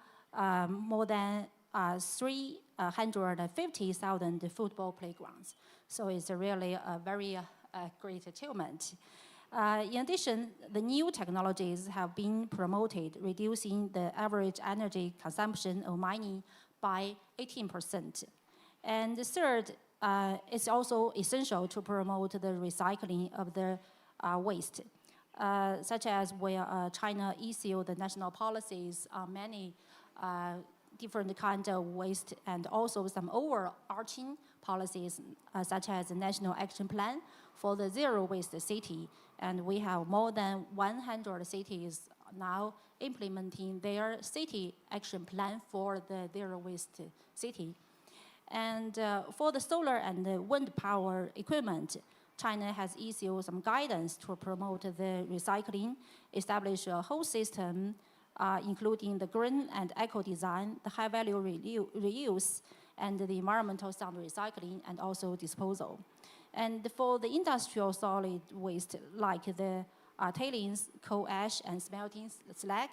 more than 350,000 football playgrounds. So it's really a very great achievement. In addition, the new technologies have been promoted, reducing the average energy consumption of mining by 18%. And the third, it's also essential to promote the recycling of the waste, such as where China issued the national policies on many different kinds of waste, and also some overarching policies, such as the National Action Plan for the Zero Waste City. And we have more than 100 cities now implementing their city action plan for the Zero Waste City. And for the solar and the wind power equipment, China has issued some guidance to promote the recycling, establish a whole system, including the green and eco design, the high value reuse, and the environmental sound recycling, and also disposal. And for the industrial solid waste, like the tailings, coal ash, and smelting slag,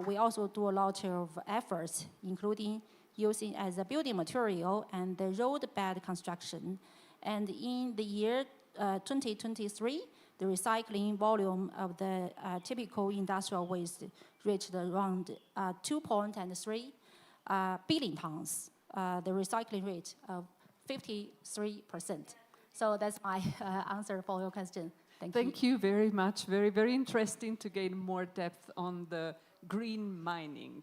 we also do a lot of efforts, including using as a building material and the roadbed construction. And in the year 2023, the recycling volume of the typical industrial waste reached around 2.3 billion tons, the recycling rate of 53%. So that's my answer for your question. Thank you. Thank you very much. Very, very interesting to gain more depth on the green mining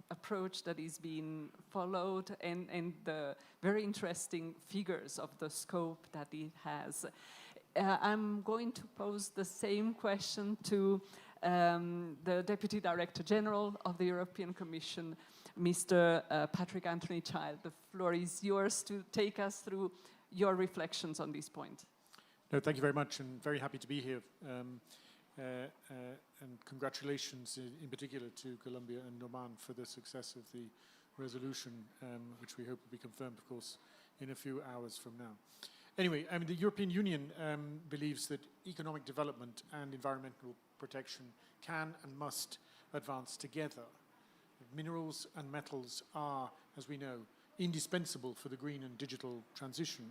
approach that is being followed, and the very interesting figures of the scope that it has. I'm going to pose the same question to the Deputy Director General of the European Commission, Mr. Patrick Anthony Child. The floor is yours to take us through your reflections on this point. No, thank you very much, and very happy to be here. And congratulations in particular to Colombia and Oman for the success of the resolution, which we hope will be confirmed, of course, in a few hours from now. Anyway, I mean, the European Union believes that economic development and environmental protection can and must advance together. Minerals and metals are, as we know, indispensable for the green and digital transition,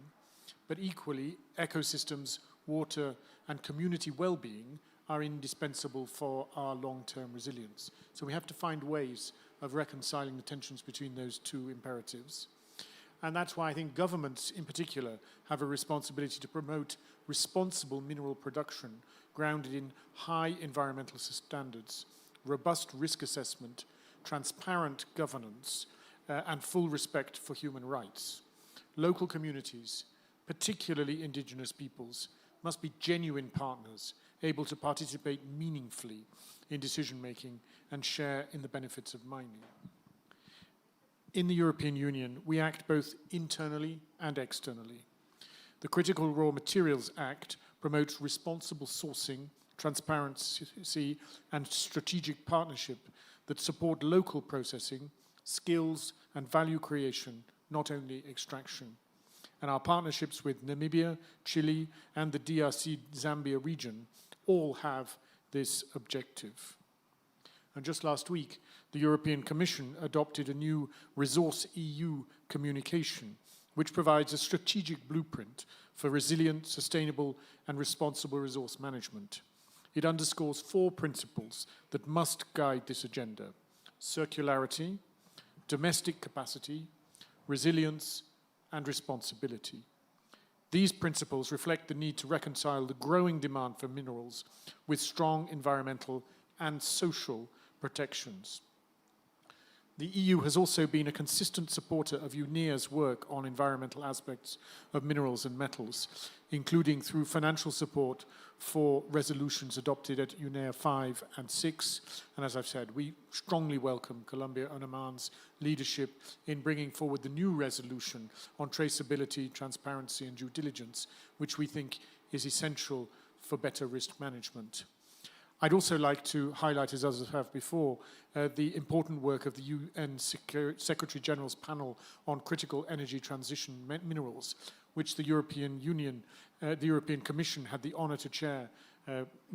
but equally, ecosystems, water, and community well-being are indispensable for our long-term resilience. So we have to find ways of reconciling the tensions between those two imperatives. And that's why I think governments, in particular, have a responsibility to promote responsible mineral production grounded in high environmental standards, robust risk assessment, transparent governance, and full respect for human rights. Local communities, particularly indigenous peoples, must be genuine partners, able to participate meaningfully in decision-making and share in the benefits of mining. In the European Union, we act both internally and externally. The Critical Raw Materials Act promotes responsible sourcing, transparency, and strategic partnership that support local processing, skills, and value creation, not only extraction. And our partnerships with Namibia, Chile, and the DRC Zambia region all have this objective. And just last week, the European Commission adopted a new Resource EU communication, which provides a strategic blueprint for resilient, sustainable, and responsible resource management. It underscores 4 principles that must guide this agenda: circularity, domestic capacity, resilience, and responsibility. These principles reflect the need to reconcile the growing demand for minerals with strong environmental and social protections. The EU has also been a consistent supporter of UNEA's work on environmental aspects of minerals and metals, including through financial support for resolutions adopted at UNEA 5 and 6. And as I've said, we strongly welcome Colombia and Oman's leadership in bringing forward the new resolution on traceability, transparency, and due diligence, which we think is essential for better risk management. I'd also like to highlight, as others have before, the important work of the UN Secretary-General's panel on critical energy transition minerals, which the European Union, the European Commission had the honor to chair.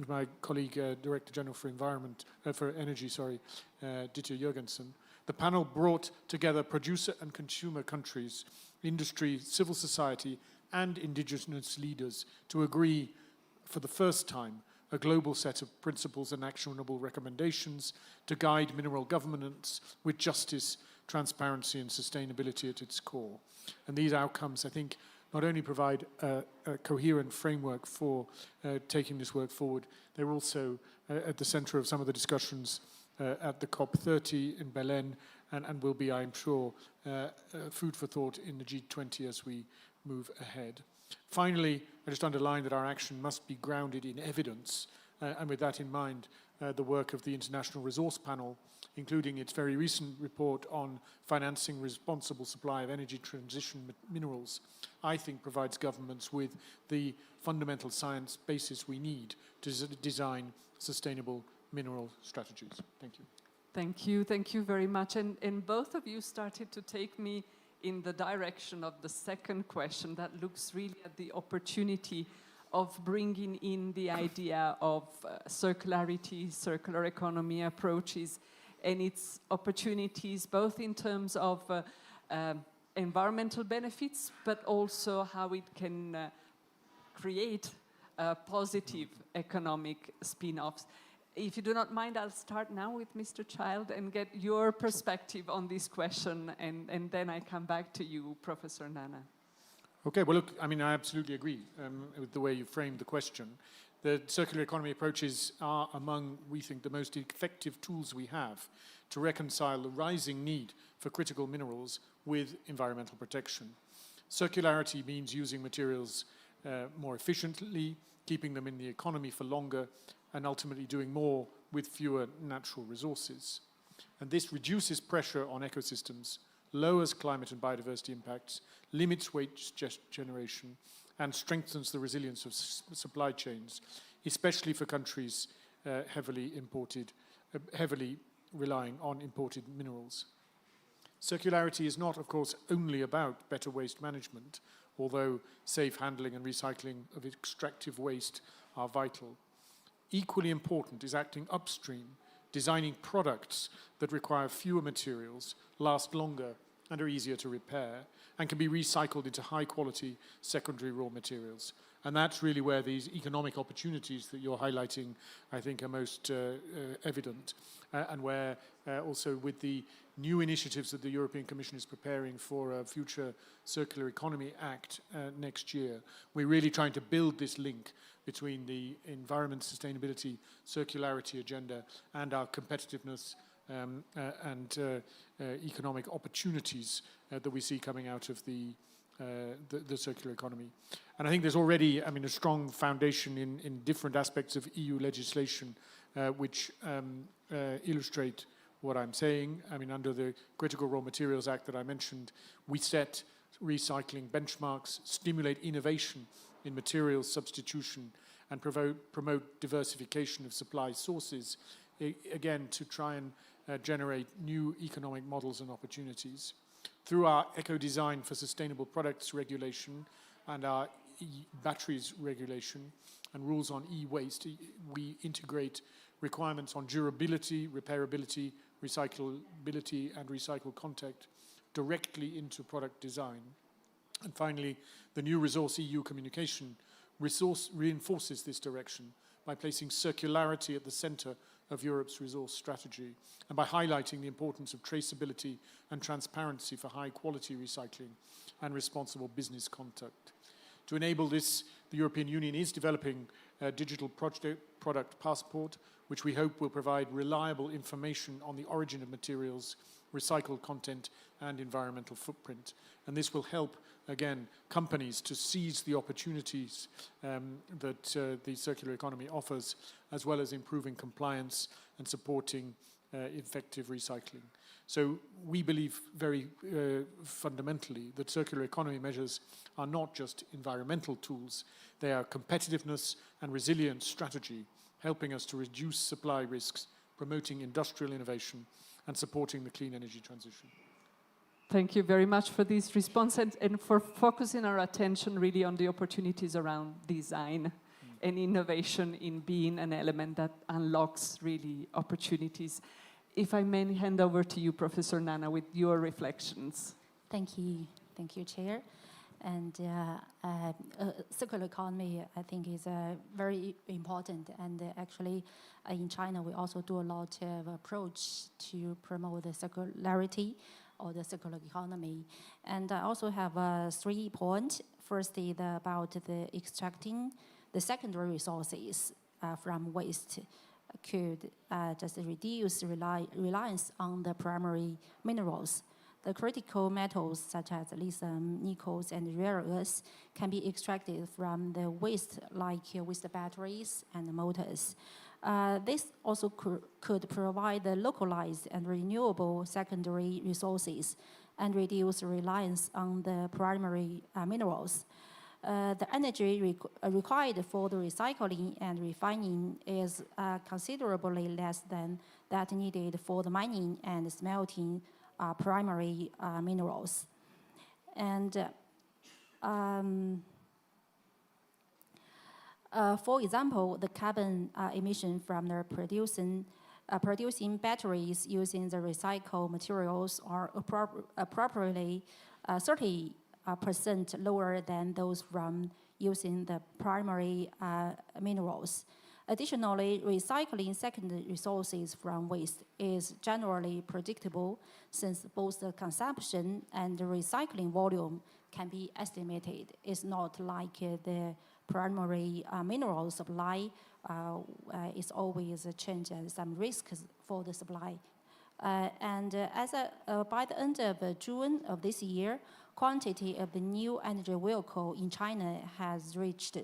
My colleague, Director General for Energy, Dieter Jurgensen. The panel brought together producer and consumer countries, industry, civil society, and indigenous leaders to agree for the first time a global set of principles and actionable recommendations to guide mineral governance with justice, transparency, and sustainability at its core. And these outcomes, I think, not only provide a coherent framework for taking this work forward, they're also at the center of some of the discussions at the COP30 in Berlin, and will be, I'm sure, food for thought in the G20 as we move ahead. Finally, I just underline that our action must be grounded in evidence, and with that in mind, the work of the International Resource Panel, including its very recent report on financing responsible supply of energy transition minerals, I think provides governments with the fundamental science basis we need to design sustainable mineral strategies. Thank you. Thank you very much. And both of you started to take me in the direction of the second question that looks really at the opportunity of bringing in the idea of circularity, circular economy approaches, and its opportunities both in terms of environmental benefits, but also how it can create positive economic spin-offs. If you do not mind, I'll start now with Mr. Child and get your perspective on this question, and then I come back to you, Professor Nana. Okay, well, look, I mean, I absolutely agree with the way you framed the question. The circular economy approaches are among, we think, the most effective tools we have to reconcile the rising need for critical minerals with environmental protection. Circularity means using materials more efficiently, keeping them in the economy for longer, and ultimately doing more with fewer natural resources. And this reduces pressure on ecosystems, lowers climate and biodiversity impacts, limits waste generation, and strengthens the resilience of supply chains, especially for countries heavily relying on imported minerals. Circularity is not, of course, only about better waste management, although safe handling and recycling of extractive waste are vital. Equally important is acting upstream, designing products that require fewer materials, last longer, and are easier to repair, and can be recycled into high-quality secondary raw materials. And that's really where these economic opportunities that you're highlighting, I think, are most evident, and where also with the new initiatives that the European Commission is preparing for a future Circular Economy Act next year, we're really trying to build this link between the environment, sustainability, circularity agenda and our competitiveness and economic opportunities that we see coming out of the the circular economy. And I think there's already, a strong foundation in different aspects of EU legislation which illustrate what I'm saying. Under the Critical Raw Materials Act that I mentioned, we set recycling benchmarks, stimulate innovation in materials substitution, and promote diversification of supply sources, again, to try and generate new economic models and opportunities. Through our eco-design for sustainable products regulation and our batteries regulation and rules on e-waste, we integrate requirements on durability, repairability, recyclability, and recycled content directly into product design. And finally, the new Resource EU communication reinforces this direction by placing circularity at the center of Europe's resource strategy and by highlighting the importance of traceability and transparency for high-quality recycling and responsible business conduct. To enable this, the European Union is developing a digital product passport, which we hope will provide reliable information on the origin of materials, recycled content, and environmental footprint. And this will help, again, companies to seize the opportunities that the circular economy offers, as well as improving compliance and supporting effective recycling. So we believe very fundamentally that circular economy measures are not just environmental tools, they are competitiveness and resilience strategy, helping us to reduce supply risks, promoting industrial innovation, and supporting the clean energy transition. Thank you very much for this response and for focusing our attention really on the opportunities around design and innovation in being an element that unlocks really opportunities. If I may hand over to you, Professor Nana, with your reflections. Thank you, Chair. And circular economy, I think, is very important. And actually, in China, we also do a lot of approach to promote the circularity or the circular economy. And I also have 3 points. First is about the extracting the secondary resources from waste could just reduce reliance on the primary minerals. The critical metals such as lithium, nickels, and rare earths can be extracted from the waste, like waste batteries and motors. This also could provide the localized and renewable secondary resources and reduce reliance on the primary minerals. The energy required for the recycling and refining is considerably less than that needed for the mining and smelting primary minerals. And for example, the carbon emission from the producing batteries using the recycled materials are appropriately 30% lower than those from using the primary minerals. Additionally, recycling secondary resources from waste is generally predictable since both the consumption and the recycling volume can be estimated. It's not like the primary mineral supply is always a change and some risks for the supply. And by the end of June of this year, quantity of the new energy vehicle in China has reached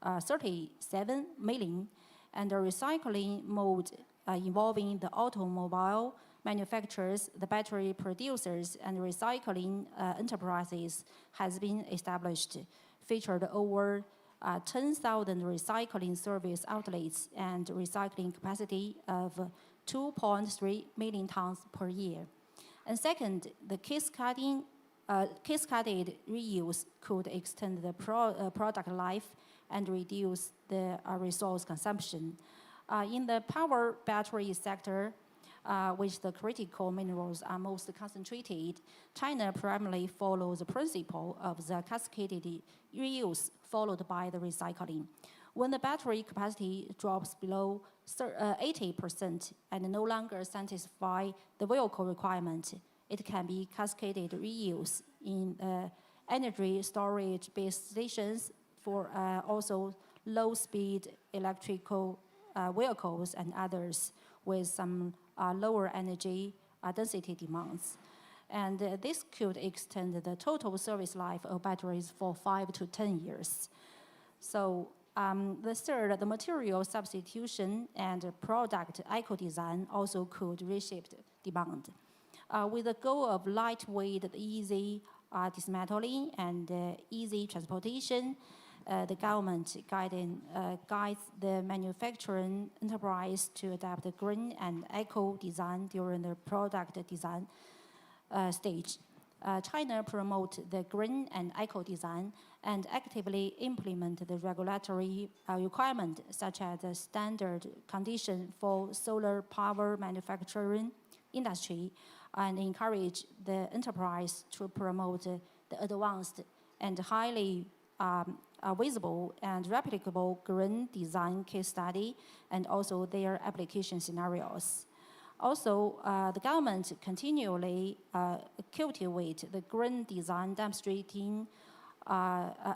37 million, and the recycling mode involving the automobile manufacturers, the battery producers, and recycling enterprises has been established, featured over 10,000 recycling service outlets and recycling capacity of 2.3 million tons per year. And second, the cascaded reuse could extend the product life and reduce the resource consumption. In the power battery sector, which the critical minerals are most concentrated, China primarily follows the principle of the cascaded reuse followed by the recycling. When the battery capacity drops below 80% and no longer satisfy the vehicle requirement, it can be cascaded reuse in energy storage base stations for also low-speed electrical vehicles and others with some lower energy density demands. And this could extend the total service life of batteries for 5 to 10 years. So the third, the material substitution and product eco-design also could reshape demand. With the goal of lightweight, easy dismantling and easy transportation, the government guides the manufacturing enterprise to adapt the green and eco-design during the product design stage. China promotes the green and eco-design and actively implement the regulatory requirement, such as the standard condition for solar power manufacturing industry, and encourage the enterprise to promote the advanced and highly visible and replicable green design case study and also their application scenarios. Also, the government continually cultivate the green design demonstrating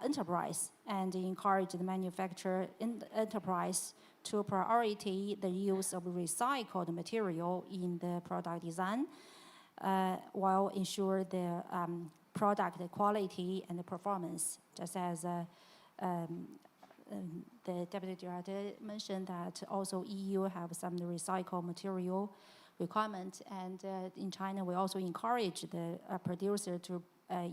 enterprise and encourage the manufacturer enterprise to prioritize the use of recycled material in the product design while ensure the product quality and the performance, just as the Deputy Director mentioned that also EU have some recycled material requirement, and in China we also encourage the producer to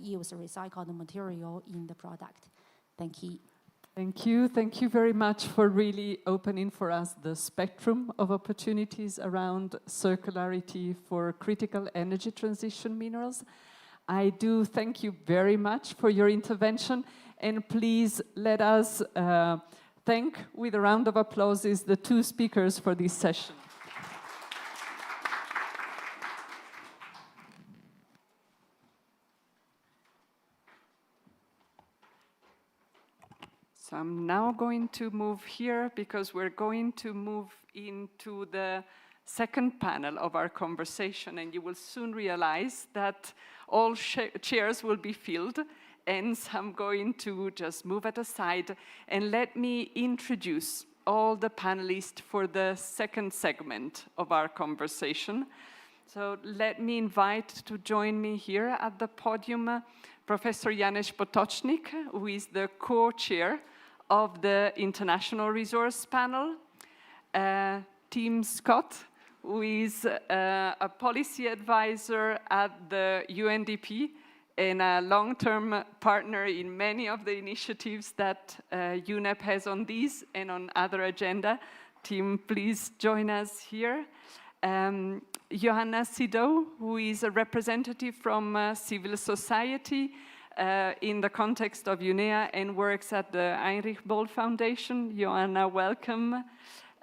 use recycled material in the product. Thank you. Thank you. Thank you very much for really opening for us the spectrum of opportunities around circularity for critical energy transition minerals. I do thank you very much for your intervention, and please let us thank with a round of applause the two speakers for this session. So I'm now going to move here because we're going to move into the second panel of our conversation, and you will soon realize that all chairs will be filled, and so I'm going to just move at a side and let me introduce all the panelists for the second segment of our conversation. So let me invite to join me here at the podium Professor Janusz Potocznik, who is the co-chair of the International Resource Panel, Tim Scott, who is a policy advisor at the UNDP and a long-term partner in many of the initiatives that UNEP has on these and on other agenda. Tim, please join us here. Johanna Sido, who is a representative from civil society in the context of UNEA and works at the Heinrich Böll Foundation. Johanna, welcome.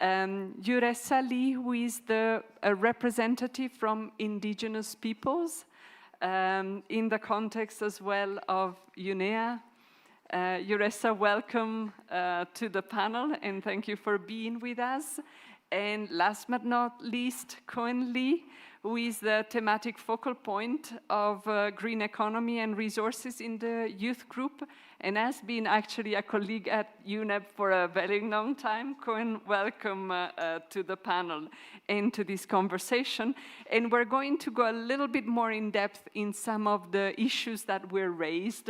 Juressa Lee, who is the representative from indigenous peoples in the context as well of UNEA. Juressa, welcome to the panel and thank you for being with us. And last but not least, Cohen Lee, who is the thematic focal point of green economy and resources in the youth group and has been actually a colleague at UNEP for a very long time. Cohen, welcome to the panel and to this conversation. And we're going to go a little bit more in depth in some of the issues that were raised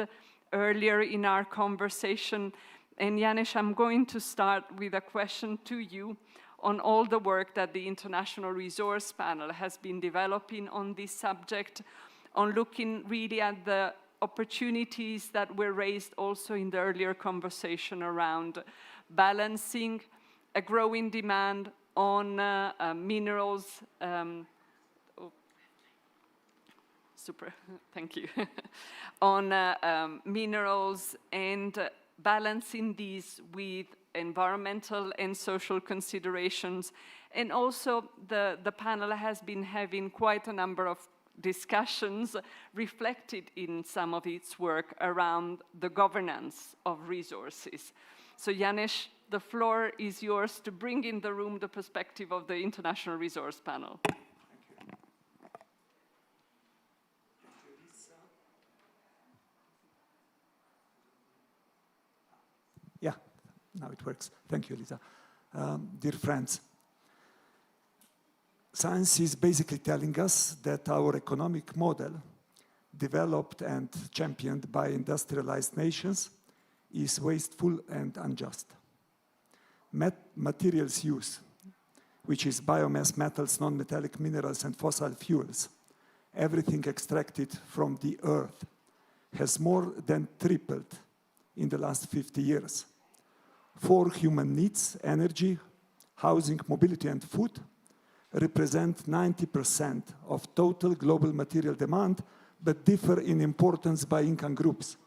earlier in our conversation. And Janusz, I'm going to start with a question to you on all the work that the International Resource Panel has been developing on this subject, on looking really at the opportunities that were raised also in the earlier conversation around balancing a growing demand on minerals. Super, thank you. On minerals and balancing these with environmental and social considerations. And also the panel has been having quite a number of discussions reflected in some of its work around the governance of resources. So Janusz, the floor is yours to bring in the room the perspective of the International Resource Panel. Yeah, now it works. Thank you, Lisa. Dear friends, science is basically telling us that our economic model developed and championed by industrialized nations is wasteful and unjust. Materials use, which is biomass, metals, non-metallic minerals, and fossil fuels, everything extracted from the earth, has more than tripled in the last 50 years. For human needs, energy, housing, mobility, and food represent 90% of total global material demand, but differ in importance by income groups.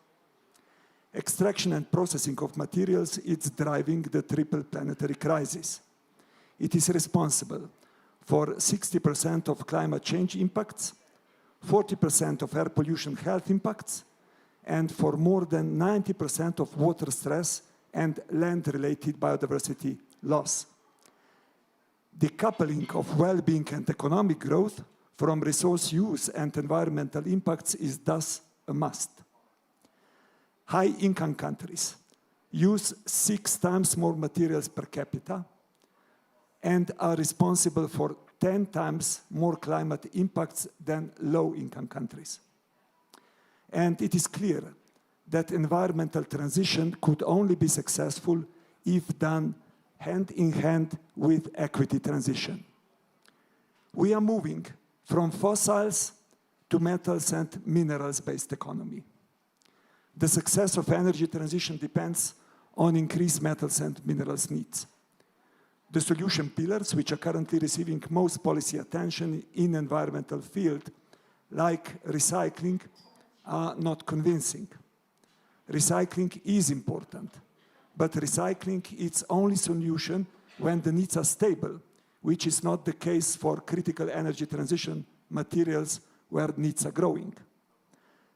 Extraction and processing of materials is driving the triple planetary crisis. It is responsible for 60% of climate change impacts, 40% of air pollution health impacts, and for more than 90% of water stress and land-related biodiversity loss. Decoupling of well-being and economic growth from resource use and environmental impacts is thus a must. High-income countries use 6 times more materials per capita and are responsible for 10 times more climate impacts than low-income countries. And it is clear that environmental transition could only be successful if done hand in hand with equity transition. We are moving from fossils to metals and minerals-based economy. The success of energy transition depends on increased metals and minerals needs. The solution pillars, which are currently receiving most policy attention in environmental field, like recycling, are not convincing. Recycling is important, but recycling is only solution when the needs are stable, which is not the case for critical energy transition materials where needs are growing.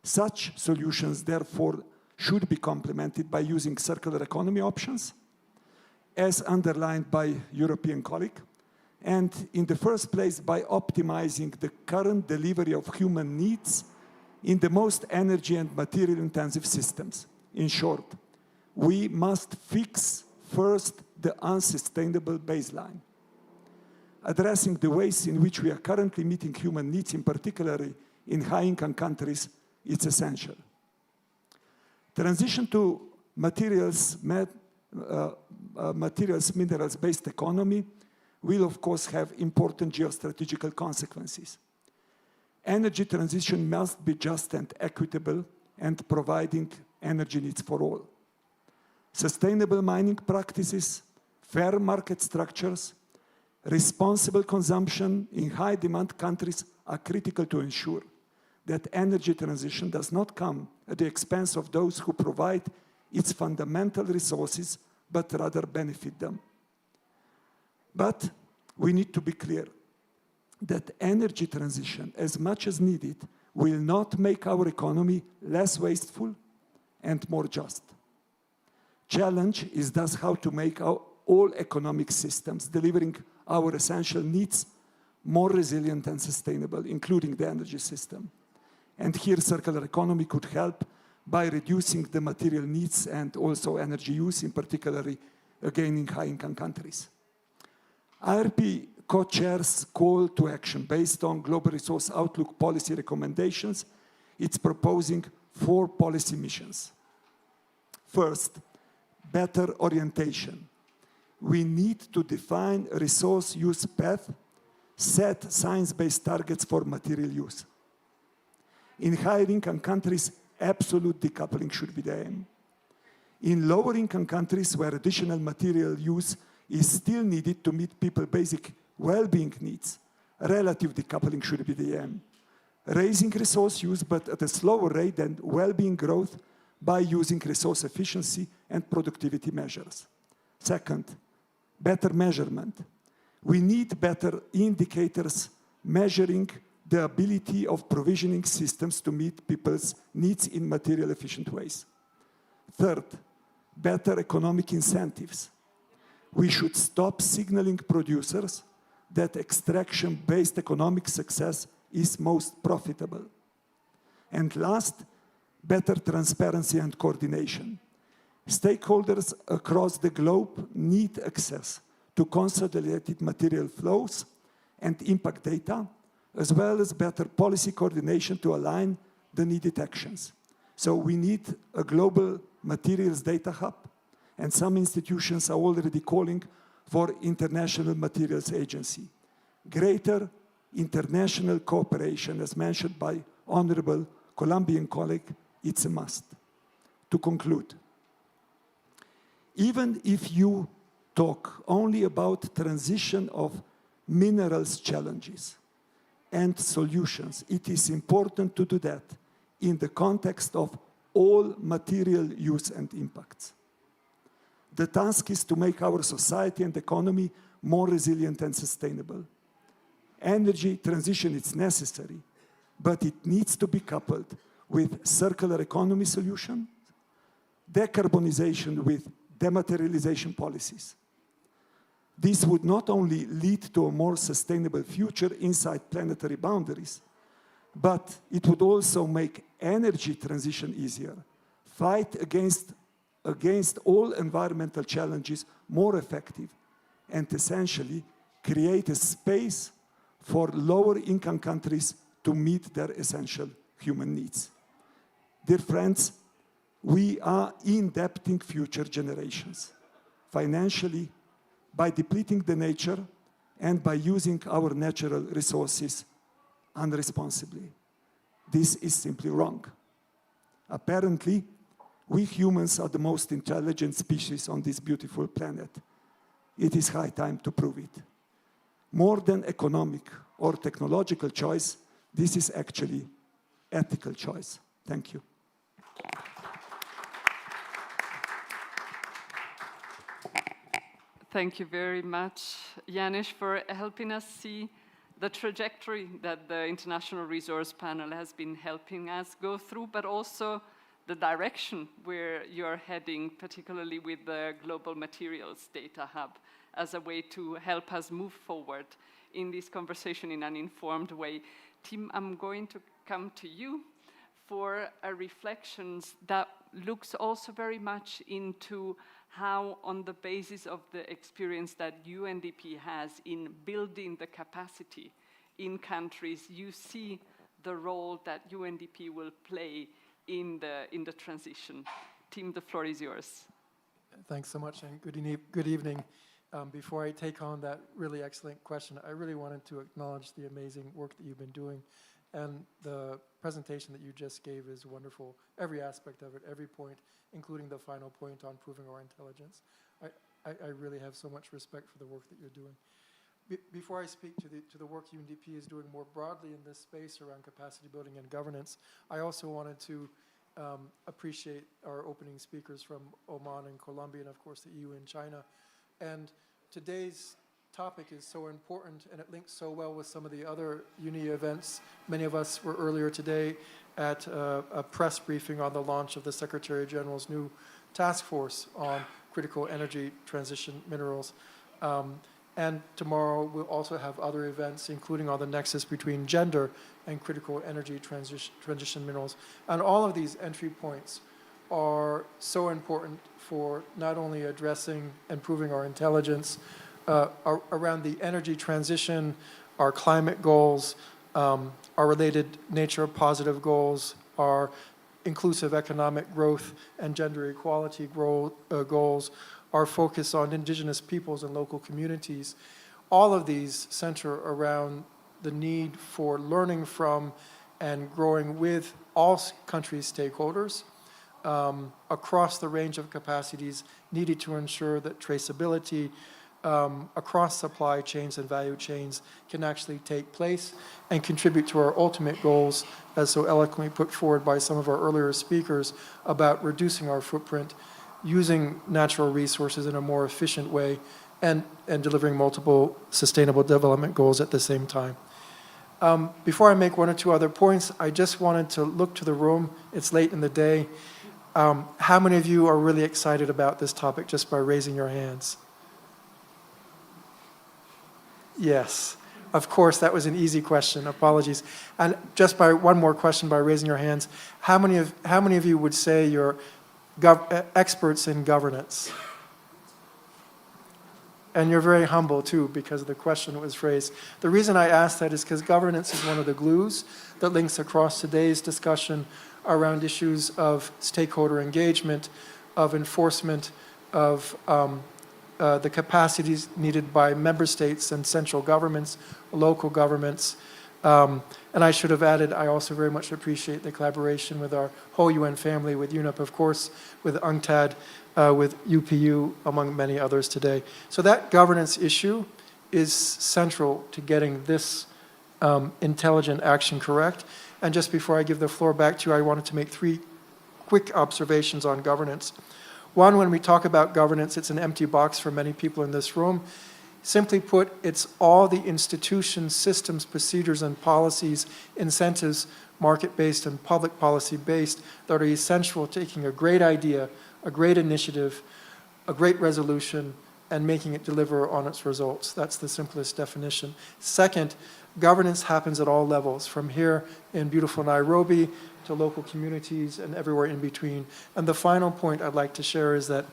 Such solutions, therefore, should be complemented by using circular economy options, as underlined by European colleague, and in the first place by optimizing the current delivery of human needs in the most energy and material intensive systems. In short, we must fix first the unsustainable baseline. Addressing the ways in which we are currently meeting human needs, in particular in high-income countries, is essential. Transition to minerals-based economy will, of course, have important geostrategical consequences. Energy transition must be just and equitable and providing energy needs for all. Sustainable mining practices, fair market structures, responsible consumption in high-demand countries are critical to ensure that energy transition does not come at the expense of those who provide its fundamental resources, but rather benefit them. But we need to be clear that energy transition, as much as needed, will not make our economy less wasteful and more just. Challenge is thus how to make all economic systems delivering our essential needs more resilient and sustainable, including the energy system. And here circular economy could help by reducing the material needs and also energy use, in particular, again, in high-income countries. IRP co-chairs call to action based on Global Resource Outlook policy recommendations. It's proposing 4 policy missions. First, better orientation. We need to define a resource use path, set science-based targets for material use. In higher-income countries, absolute decoupling should be the aim. In lower-income countries where additional material use is still needed to meet people's basic well-being needs, relative decoupling should be the aim. Raising resource use, but at a slower rate than well-being growth by using resource efficiency and productivity measures. Second, better measurement. We need better indicators measuring the ability of provisioning systems to meet people's needs in material efficient ways. Third, better economic incentives. We should stop signaling producers that extraction-based economic success is most profitable. And last, better transparency and coordination. Stakeholders across the globe need access to consolidated material flows and impact data, as well as better policy coordination to align the needed actions. So we need a global materials data hub, and some institutions are already calling for International Materials Agency. Greater international cooperation, as mentioned by Honorable Colombian colleague, it's a must. To conclude, even if you talk only about transition of minerals challenges and solutions, it is important to do that in the context of all material use and impacts. The task is to make our society and economy more resilient and sustainable. Energy transition is necessary, but it needs to be coupled with circular economy solutions, decarbonization with dematerialization policies. This would not only lead to a more sustainable future inside planetary boundaries, but it would also make energy transition easier, fight against all environmental challenges more effective, and essentially create a space for lower income countries to meet their essential human needs. Dear friends, we are indebting future generations financially by depleting the nature and by using our natural resources unresponsibly. This is simply wrong. Apparently, we humans are the most intelligent species on this beautiful planet. It is high time to prove it. More than economic or technological choice, this is actually ethical choice. Thank you. Thank you very much, Janis, for helping us see the trajectory that the International Resource Panel has been helping us go through, but also the direction where you're heading, particularly with the Global Materials Data Hub, as a way to help us move forward in this conversation in an informed way. Tim, I'm going to come to you for a reflections that looks also very much into how, on the basis of the experience that UNDP has in building the capacity in countries, you see the role that UNDP will play in the transition. Tim, the floor is yours. Thanks so much, and good evening. Before I take on that really excellent question, I really wanted to acknowledge the amazing work that you've been doing, and the presentation that you just gave is wonderful. Every aspect of it, every point, including the final point on proving our intelligence. I really have so much respect for the work that you're doing. Before I speak to the work UNDP is doing more broadly in this space around capacity building and governance, I also wanted to appreciate our opening speakers from Oman and Colombia, and of course the EU and China. And today's topic is so important, and it links so well with some of the other UNI events. Many of us were earlier today at a press briefing on the launch of the Secretary General's new task force on critical energy transition minerals. And tomorrow we'll also have other events, including on the nexus between gender and critical energy transition minerals. And all of these entry points are so important for not only addressing and proving our intelligence around the energy transition, our climate goals, our related nature positive goals, our inclusive economic growth and gender equality goals, our focus on indigenous peoples and local communities. All of these center around the need for learning from and growing with all countries' stakeholders across the range of capacities needed to ensure that traceability across supply chains and value chains can actually take place and contribute to our ultimate goals, as so eloquently put forward by some of our earlier speakers, about reducing our footprint, using natural resources in a more efficient way, and delivering multiple sustainable development goals at the same time. Before I make one or two other points, I just wanted to look to the room. It's late in the day. How many of you are really excited about this topic just by raising your hands? Yes. Of course, that was an easy question. Apologies. And just by one more question by raising your hands, how many of you would say you're experts in governance? And you're very humble too, because of the question that was raised. The reason I ask that is because governance is one of the glues that links across today's discussion around issues of stakeholder engagement, of enforcement, of the capacities needed by member states and central governments, local governments. And I should have added, I also very much appreciate the collaboration with our whole UN family, with UNEP, of course, with UNCTAD, with UPU, among many others today. So that governance issue is central to getting this intelligent action correct. And just before I give the floor back to you, I wanted to make 3 quick observations on governance. One, when we talk about governance, it's an empty box for many people in this room. Simply put, it's all the institutions, systems, procedures, and policies, incentives, market-based and public policy-based, that are essential to taking a great idea, a great initiative, a great resolution, and making it deliver on its results. That's the simplest definition. Second, governance happens at all levels, from here in beautiful Nairobi to local communities and everywhere in between. And the final point I'd like to share is that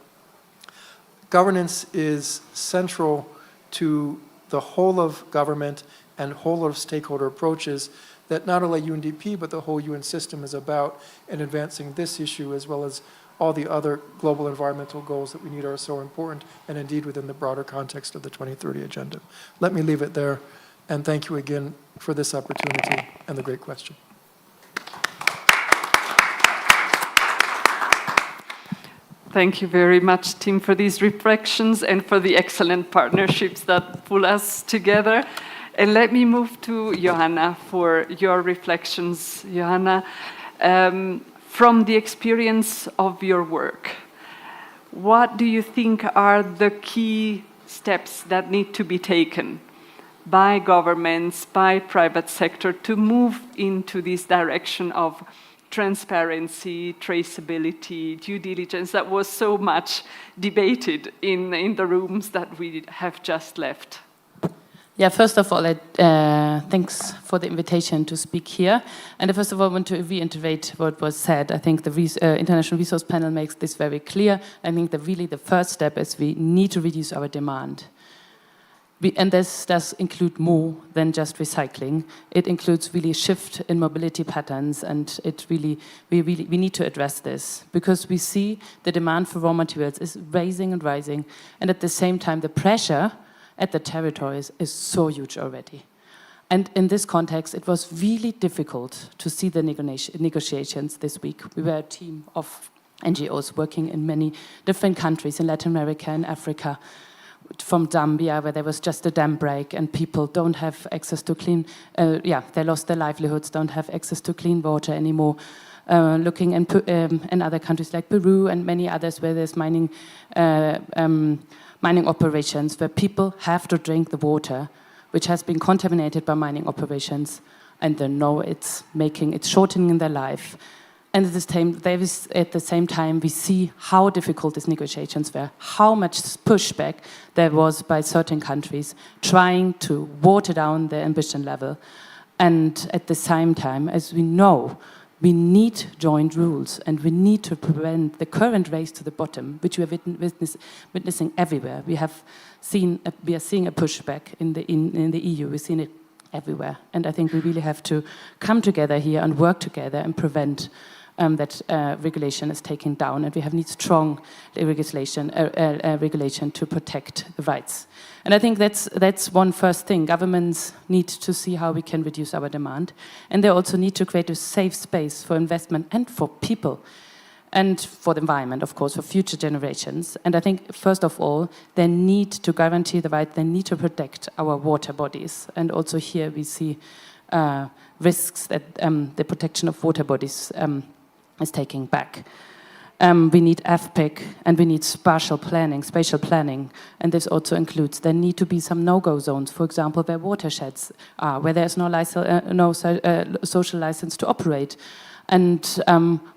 governance is central to the whole of government and whole of stakeholder approaches that not only UNDP but the whole UN system is about in advancing this issue, as well as all the other global environmental goals that we need are so important, and indeed within the broader context of the 2030 Agenda. Let me leave it there, and thank you again for this opportunity and the great question. Thank you very much, Tim, for these reflections and for the excellent partnerships that pull us together. And let me move to Johanna for your reflections. Johanna, from the experience of your work, what do you think are the key steps that need to be taken by governments, by private sector, to move into this direction of transparency, traceability, due diligence that was so much debated in the rooms that we have just left? Yeah, first of all, thanks for the invitation to speak here. And first of all, I want to reiterate what was said. I think the International Resource Panel makes this very clear. I think that really the first step is we need to reduce our demand. And this does include more than just recycling. It includes really a shift in mobility patterns, and we need to address this, because we see the demand for raw materials is rising and rising, and at the same time the pressure at the territories is so huge already. And in this context, it was really difficult to see the negotiations this week. We were a team of NGOs working in many different countries in Latin America and Africa, from Zambia, where there was just a dam break and people don't have access to clean, they lost their livelihoods, don't have access to clean water anymore. Looking in other countries like Peru and many others where there's mining operations, where people have to drink the water which has been contaminated by mining operations, and they know it's shortening their life. And at the same time, we see how difficult these negotiations were, how much pushback there was by certain countries trying to water down their ambition level. And at the same time, as we know, we need joint rules, and we need to prevent the current race to the bottom, which we are witnessing everywhere. We are seeing a pushback in the EU. We've seen it everywhere. And I think we really have to come together here and work together and prevent that regulation is taken down, and we need strong regulation to protect the rights. And I think that's one first thing. Governments need to see how we can reduce our demand, and they also need to create a safe space for investment and for people, and for the environment, of course, for future generations. And I think, first of all, they need to guarantee the right, they need to protect our water bodies. And also here we see risks that the protection of water bodies is taking back. We need FPIC, and we need spatial planning, and this also includes there need to be some no-go zones, for example, where watersheds are, where there's no social license to operate, and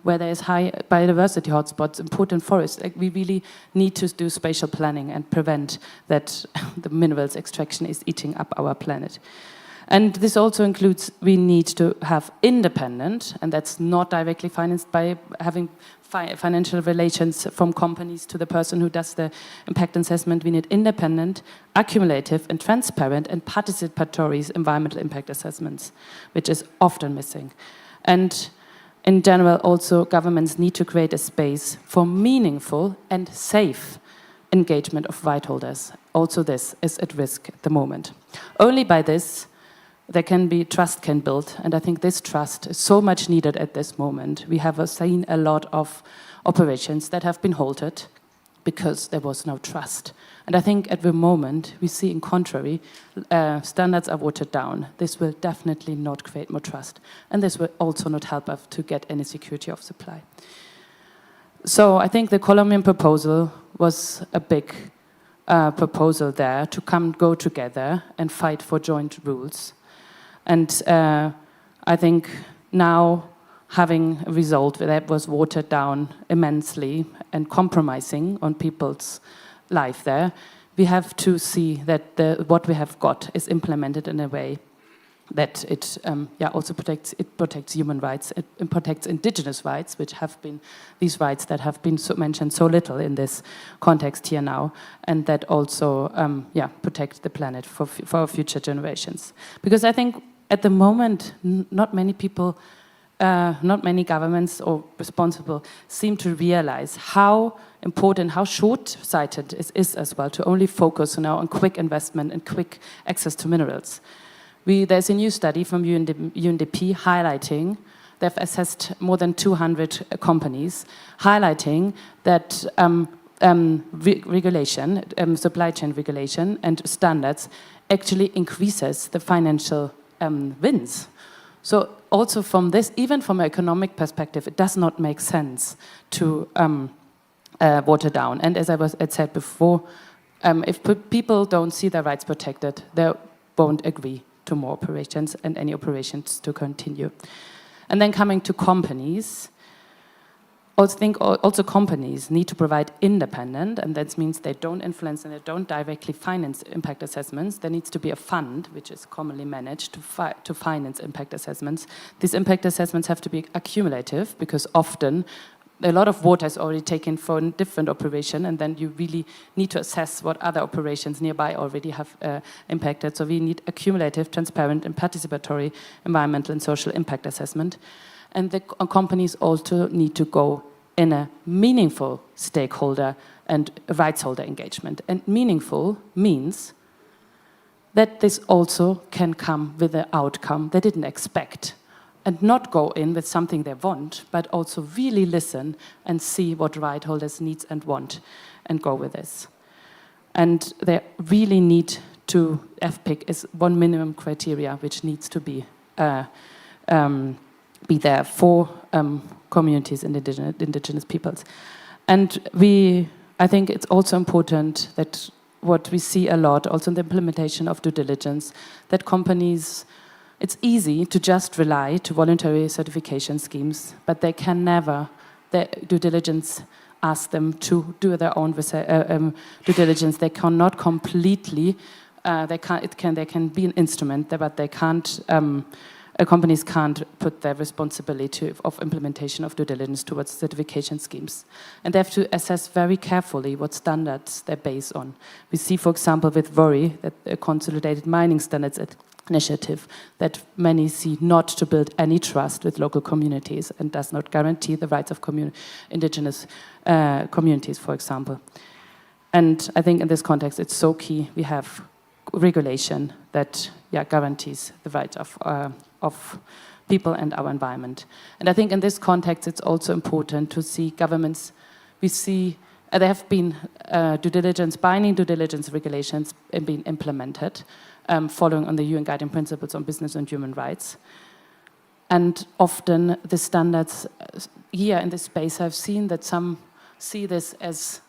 where there is high biodiversity hotspots, important forests. We really need to do spatial planning and prevent that the minerals extraction is eating up our planet. And this also includes we need to have independent, and that's not directly financed by having financial relations from companies to the person who does the impact assessment. We need independent, accumulative, and transparent and participatory environmental impact assessments, which is often missing. And in general, also, governments need to create a space for meaningful and safe engagement of right holders. Also, this is at risk at the moment. Only by this, trust can build, and I think this trust is so much needed at this moment. We have seen a lot of operations that have been halted because there was no trust. And I think at the moment, we see in contrary, standards are watered down. This will definitely not create more trust, and this will also not help us to get any security of supply. So I think the Colombian proposal was a big proposal there to go together and fight for joint rules. And I think now having a result that was watered down immensely and compromising on people's life there, we have to see that what we have got is implemented in a way that it also protects human rights, it protects indigenous rights, which have been these rights that have been mentioned so little in this context here now, and that also protect the planet for our future generations. Because I think at the moment, not many people, not many governments or responsible seem to realize how important, how short-sighted it is as well to only focus now on quick investment and quick access to minerals. There's a new study from UNEP highlighting, they've assessed more than 200 companies, highlighting that regulation, supply chain regulation and standards actually increases the financial wins. So also from this, even from an economic perspective, it does not make sense to water down. And as I said before, if people don't see their rights protected, they won't agree to more operations and any operations to continue. And then coming to companies, I think also companies need to provide independent, and that means they don't influence and they don't directly finance impact assessments. There needs to be a fund, which is commonly managed, to finance impact assessments. These impact assessments have to be accumulative, because often a lot of water is already taken for a different operation, and then you really need to assess what other operations nearby already have impacted. So we need accumulative, transparent, and participatory environmental and social impact assessment. And the companies also need to go in a meaningful stakeholder and rights holder engagement. And meaningful means that this also can come with an outcome they didn't expect, and not go in with something they want, but also really listen and see what right holders need and want, and go with this. And they really need to, FPIC is one minimum criteria which needs to be there for communities and indigenous peoples. And I think it's also important that what we see a lot, also in the implementation of due diligence, that companies, it's easy to just rely to voluntary certification schemes, but they can never, their due diligence ask them to do their own due diligence. They cannot completely, they can be an instrument, but they can't, companies can't put their responsibility of implementation of due diligence towards certification schemes. And they have to assess very carefully what standards they're based on. We see, for example, with WORI, that a consolidated mining standards initiative, that many see not to build any trust with local communities and does not guarantee the rights of indigenous communities, for example. And I think in this context, it's so key we have regulation that guarantees the rights of people and our environment. And I think in this context, it's also important to see governments, we see there have been binding due diligence regulations being implemented, following on the UN Guiding Principles on Business and Human Rights. And often the standards here in this space, I've seen that some see this as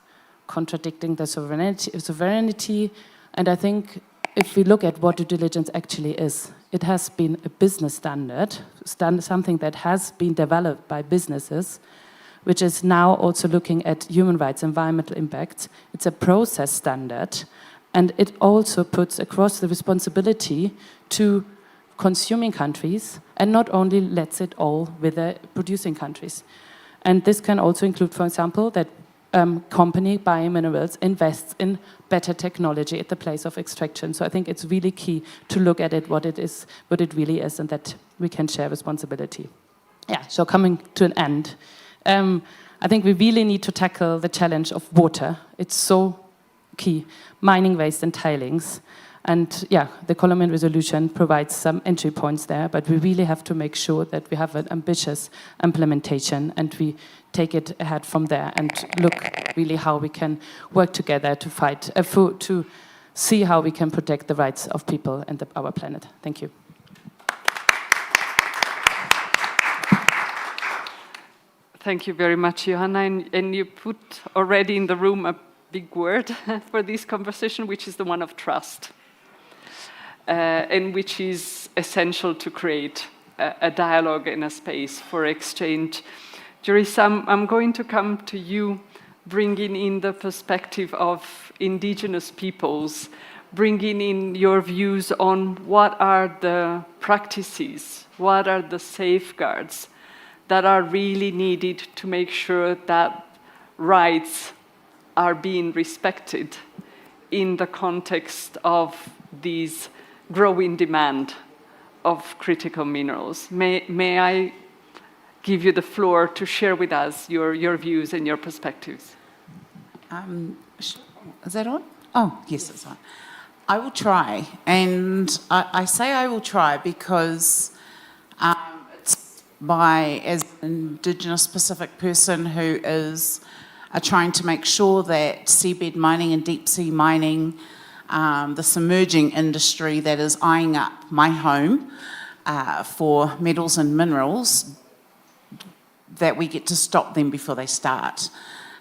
contradicting the sovereignty. And I think if we look at what due diligence actually is, it has been a business standard, something that has been developed by businesses, which is now also looking at human rights, environmental impacts. It's a process standard, and it also puts across the responsibility to consuming countries and not only lets it all with the producing countries. And this can also include, for example, that company buying minerals invests in better technology at the place of extraction. So I think it's really key to look at it, what it really is, and that we can share responsibility. Yeah, so coming to an end. I think we really need to tackle the challenge of water. It's so key, mining waste and tailings. And yeah, the Colombian resolution provides some entry points there, but we really have to make sure that we have an ambitious implementation and we take it ahead from there and look really how we can work together to fight, to see how we can protect the rights of people and our planet. Thank you. Thank you very much, Johanna. And you put already in the room a big word for this conversation, which is the one of trust. And which is essential to create a dialogue and a space for exchange. Jerisa, I'm going to come to you, bringing in the perspective of indigenous peoples, bringing in your views on what are the practices, what are the safeguards that are really needed to make sure that rights are being respected in the context of these growing demand of critical minerals. May I give you the floor to share with us your views and your perspectives? Is that on? Oh, yes, it's on. I will try. And I say I will try because it's as an Indigenous Pacific person who is trying to make sure that seabed mining and deep sea mining, this emerging industry that is eyeing up my home for metals and minerals, that we get to stop them before they start.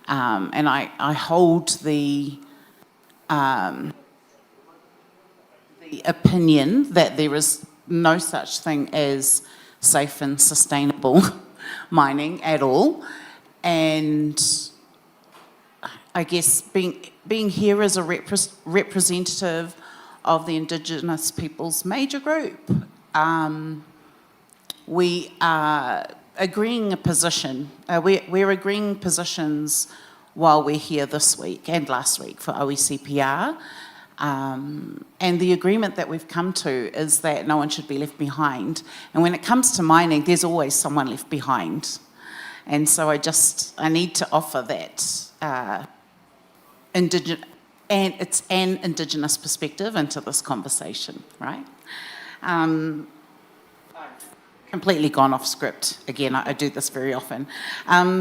And I hold the opinion that there is no such thing as safe and sustainable mining at all. And I guess being here as a representative of the Indigenous people's major group, we are agreeing a position. We're agreeing positions while we're here this week and last week for OECPR. And the agreement that we've come to is that no one should be left behind. And when it comes to mining, there's always someone left behind. And so I need to offer that it's an Indigenous perspective into this conversation, right? I've completely gone off script. Again, I do this very often.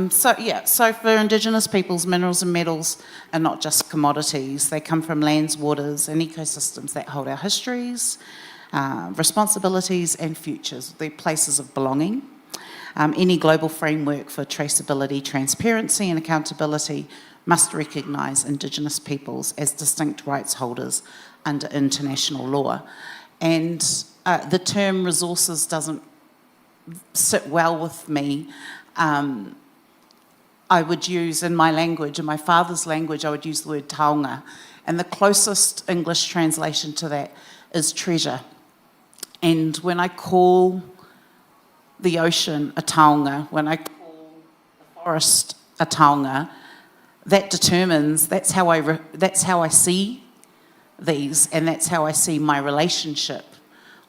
So for Indigenous peoples, minerals and metals are not just commodities. They come from lands, waters, and ecosystems that hold our histories, responsibilities, and futures. They're places of belonging. Any global framework for traceability, transparency, and accountability must recognise Indigenous peoples as distinct rights holders under international law. And the term resources doesn't sit well with me. I would use, in my language, in my father's language, I would use the word taonga. And the closest English translation to that is treasure. And when I call the ocean a taonga, when I call the forest a taonga, that determines, that's how I see these, and that's how I see my relationship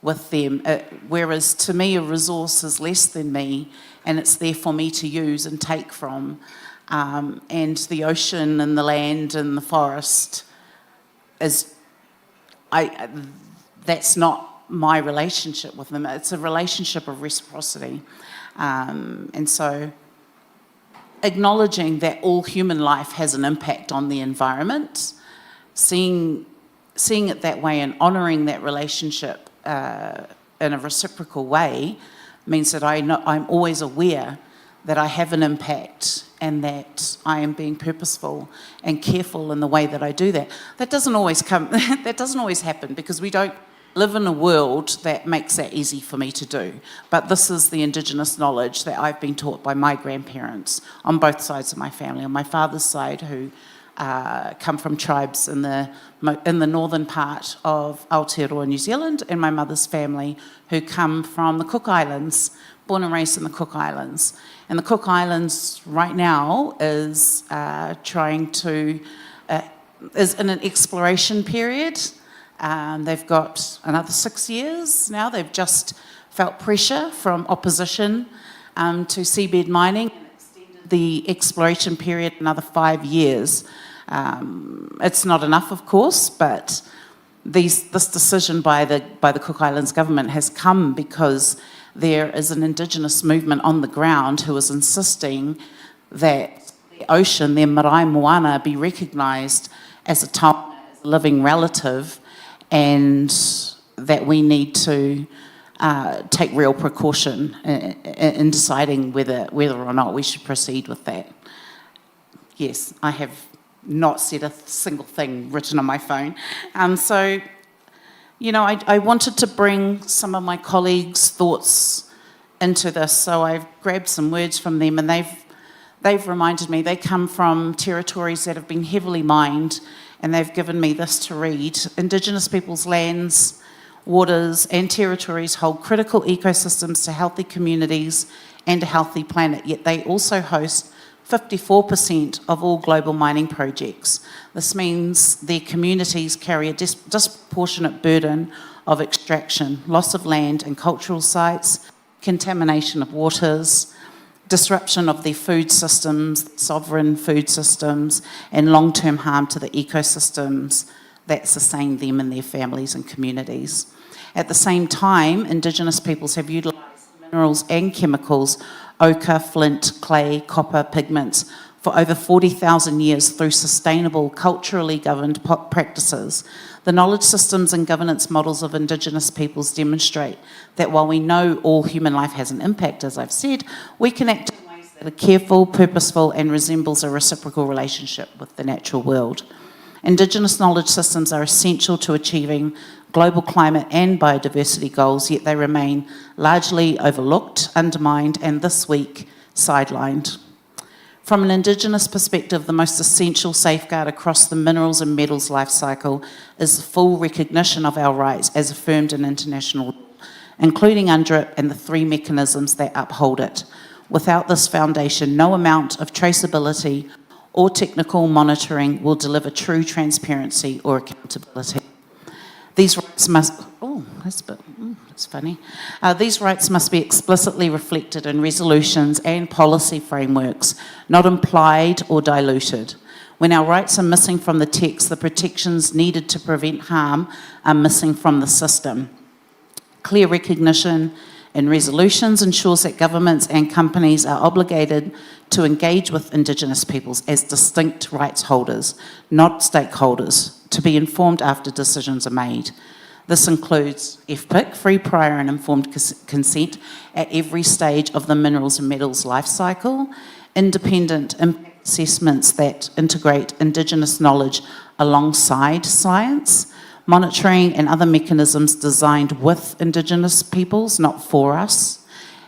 with them. Whereas to me, a resource is less than me, and it's there for me to use and take from. And the ocean and the land and the forest that's not my relationship with them. It's a relationship of reciprocity. And so acknowledging that all human life has an impact on the environment, seeing it that way and honouring that relationship in a reciprocal way means that I'm always aware that I have an impact and that I am being purposeful and careful in the way that I do that. That doesn't always happen because we don't live in a world that makes that easy for me to do. But this is the Indigenous knowledge that I've been taught by my grandparents on both sides of my family. On my father's side, who come from tribes in the northern part of Aotearoa, New Zealand, and my mother's family who come from the Cook Islands, born and raised in the Cook Islands. And the Cook Islands right now is is in an exploration period. They've got another 6 years now. They've just felt pressure from opposition to seabed mining and extended the exploration period another 5 years. It's not enough, of course, but this decision by the Cook Islands government has come because there is an Indigenous movement on the ground who is insisting that the ocean, their marae moana, be recognised as a taonga, as a living relative, and that we need to take real precaution in deciding whether or not we should proceed with that. Yes, I have not said a single thing written on my phone. So, you know, I wanted to bring some of my colleagues' thoughts into this, so I've grabbed some words from them, and they've reminded me they come from territories that have been heavily mined, and they've given me this to read. Indigenous peoples' lands, waters and territories hold critical ecosystems to healthy communities and a healthy planet, yet they also host 54% of all global mining projects. This means their communities carry a disproportionate burden of extraction, loss of land and cultural sites, contamination of waters, disruption of their food systems, sovereign food systems, and long-term harm to the ecosystems that sustain them and their families and communities. At the same time, Indigenous peoples have utilised minerals and chemicals, ochre, flint, clay, copper, pigments, for over 40,000 years through sustainable, culturally governed practices. The knowledge systems and governance models of Indigenous peoples demonstrate that while we know all human life has an impact, as I've said, we can act in ways that are careful, purposeful, and resembles a reciprocal relationship with the natural world. Indigenous knowledge systems are essential to achieving global climate and biodiversity goals, yet they remain largely overlooked, undermined, and this week, sidelined. From an Indigenous perspective, the most essential safeguard across the minerals and metals life cycle is the full recognition of our rights as affirmed in international law, including UNDRIP and the 3 mechanisms that uphold it. Without this foundation, no amount of traceability or technical monitoring will deliver true transparency or accountability. These rights must, that's funny. These rights must be explicitly reflected in resolutions and policy frameworks, not implied or diluted. When our rights are missing from the text, the protections needed to prevent harm are missing from the system. Clear recognition in resolutions ensures that governments and companies are obligated to engage with Indigenous peoples as distinct rights holders, not stakeholders, to be informed after decisions are made. This includes FPIC, free, prior and informed consent at every stage of the minerals and metals life cycle, independent impact assessments that integrate Indigenous knowledge alongside science, monitoring and other mechanisms designed with Indigenous peoples, not for us,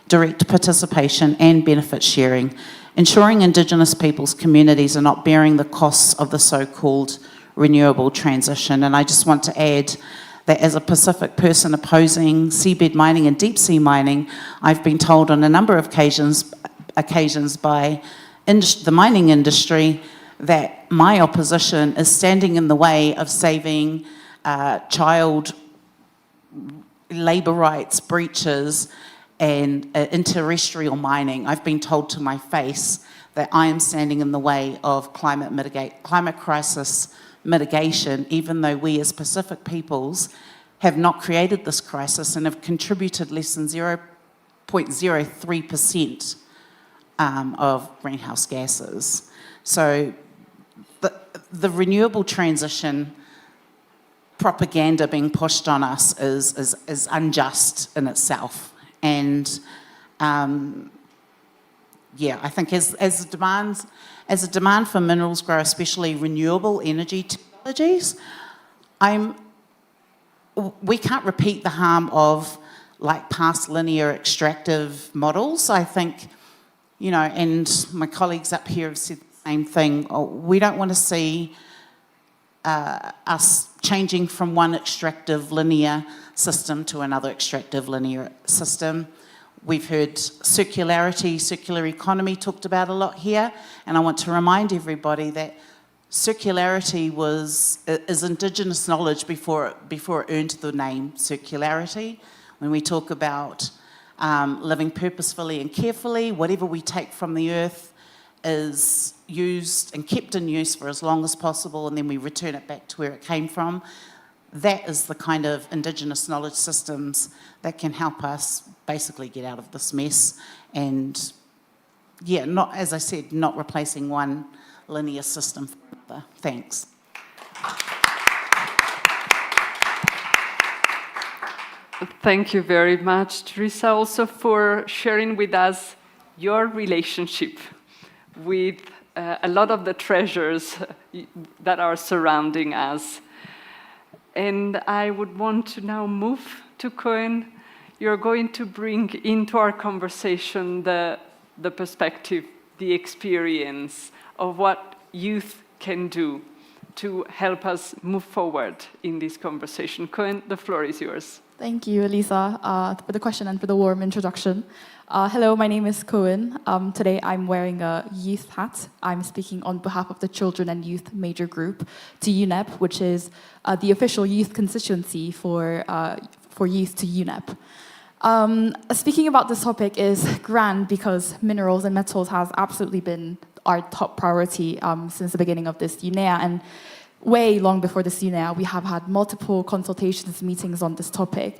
direct participation and benefit sharing, ensuring Indigenous peoples' communities are not bearing the costs of the so-called renewable transition. And I just want to add that as a Pacific person opposing seabed mining and deep sea mining, I've been told on a number of occasions by the mining industry that my opposition is standing in the way of saving child labour rights breaches and terrestrial mining. I've been told to my face that I am standing in the way of climate crisis mitigation, even though we as Pacific peoples have not created this crisis and have contributed less than 0.03% of greenhouse gases. So the renewable transition propaganda being pushed on us is unjust in itself. And yeah, I think as the demand for minerals grow, especially renewable energy technologies, we can't repeat the harm of like past linear extractive models. I think, you know, and my colleagues up here have said the same thing. We don't want to see us changing from one extractive linear system to another extractive linear system. We've heard circularity, circular economy talked about a lot here, and I want to remind everybody that circularity is indigenous knowledge before it earned the name circularity. When we talk about living purposefully and carefully, whatever we take from the earth is used and kept in use for as long as possible, and then we return it back to where it came from. That is the kind of indigenous knowledge systems that can help us basically get out of this mess. And yeah, not, as I said, not replacing one linear system for another. Thanks. Thank you very much, Teresa, also for sharing with us your relationship with a lot of the treasures that are surrounding us. And I would want to now move to Cohen. You're going to bring into our conversation the perspective, the experience of what youth can do to help us move forward in this conversation. Cohen, the floor is yours. Thank you, Elisa, for the question and for the warm introduction. Hello, my name is Cohen. Today I'm wearing a youth hat. I'm speaking on behalf of the Children and Youth Major Group to UNEP, which is the official youth constituency for youth to UNEP. Speaking about this topic is grand because minerals and metals has absolutely been our top priority since the beginning of this UNEA, and way long before this UNEA, we have had multiple consultations, meetings on this topic.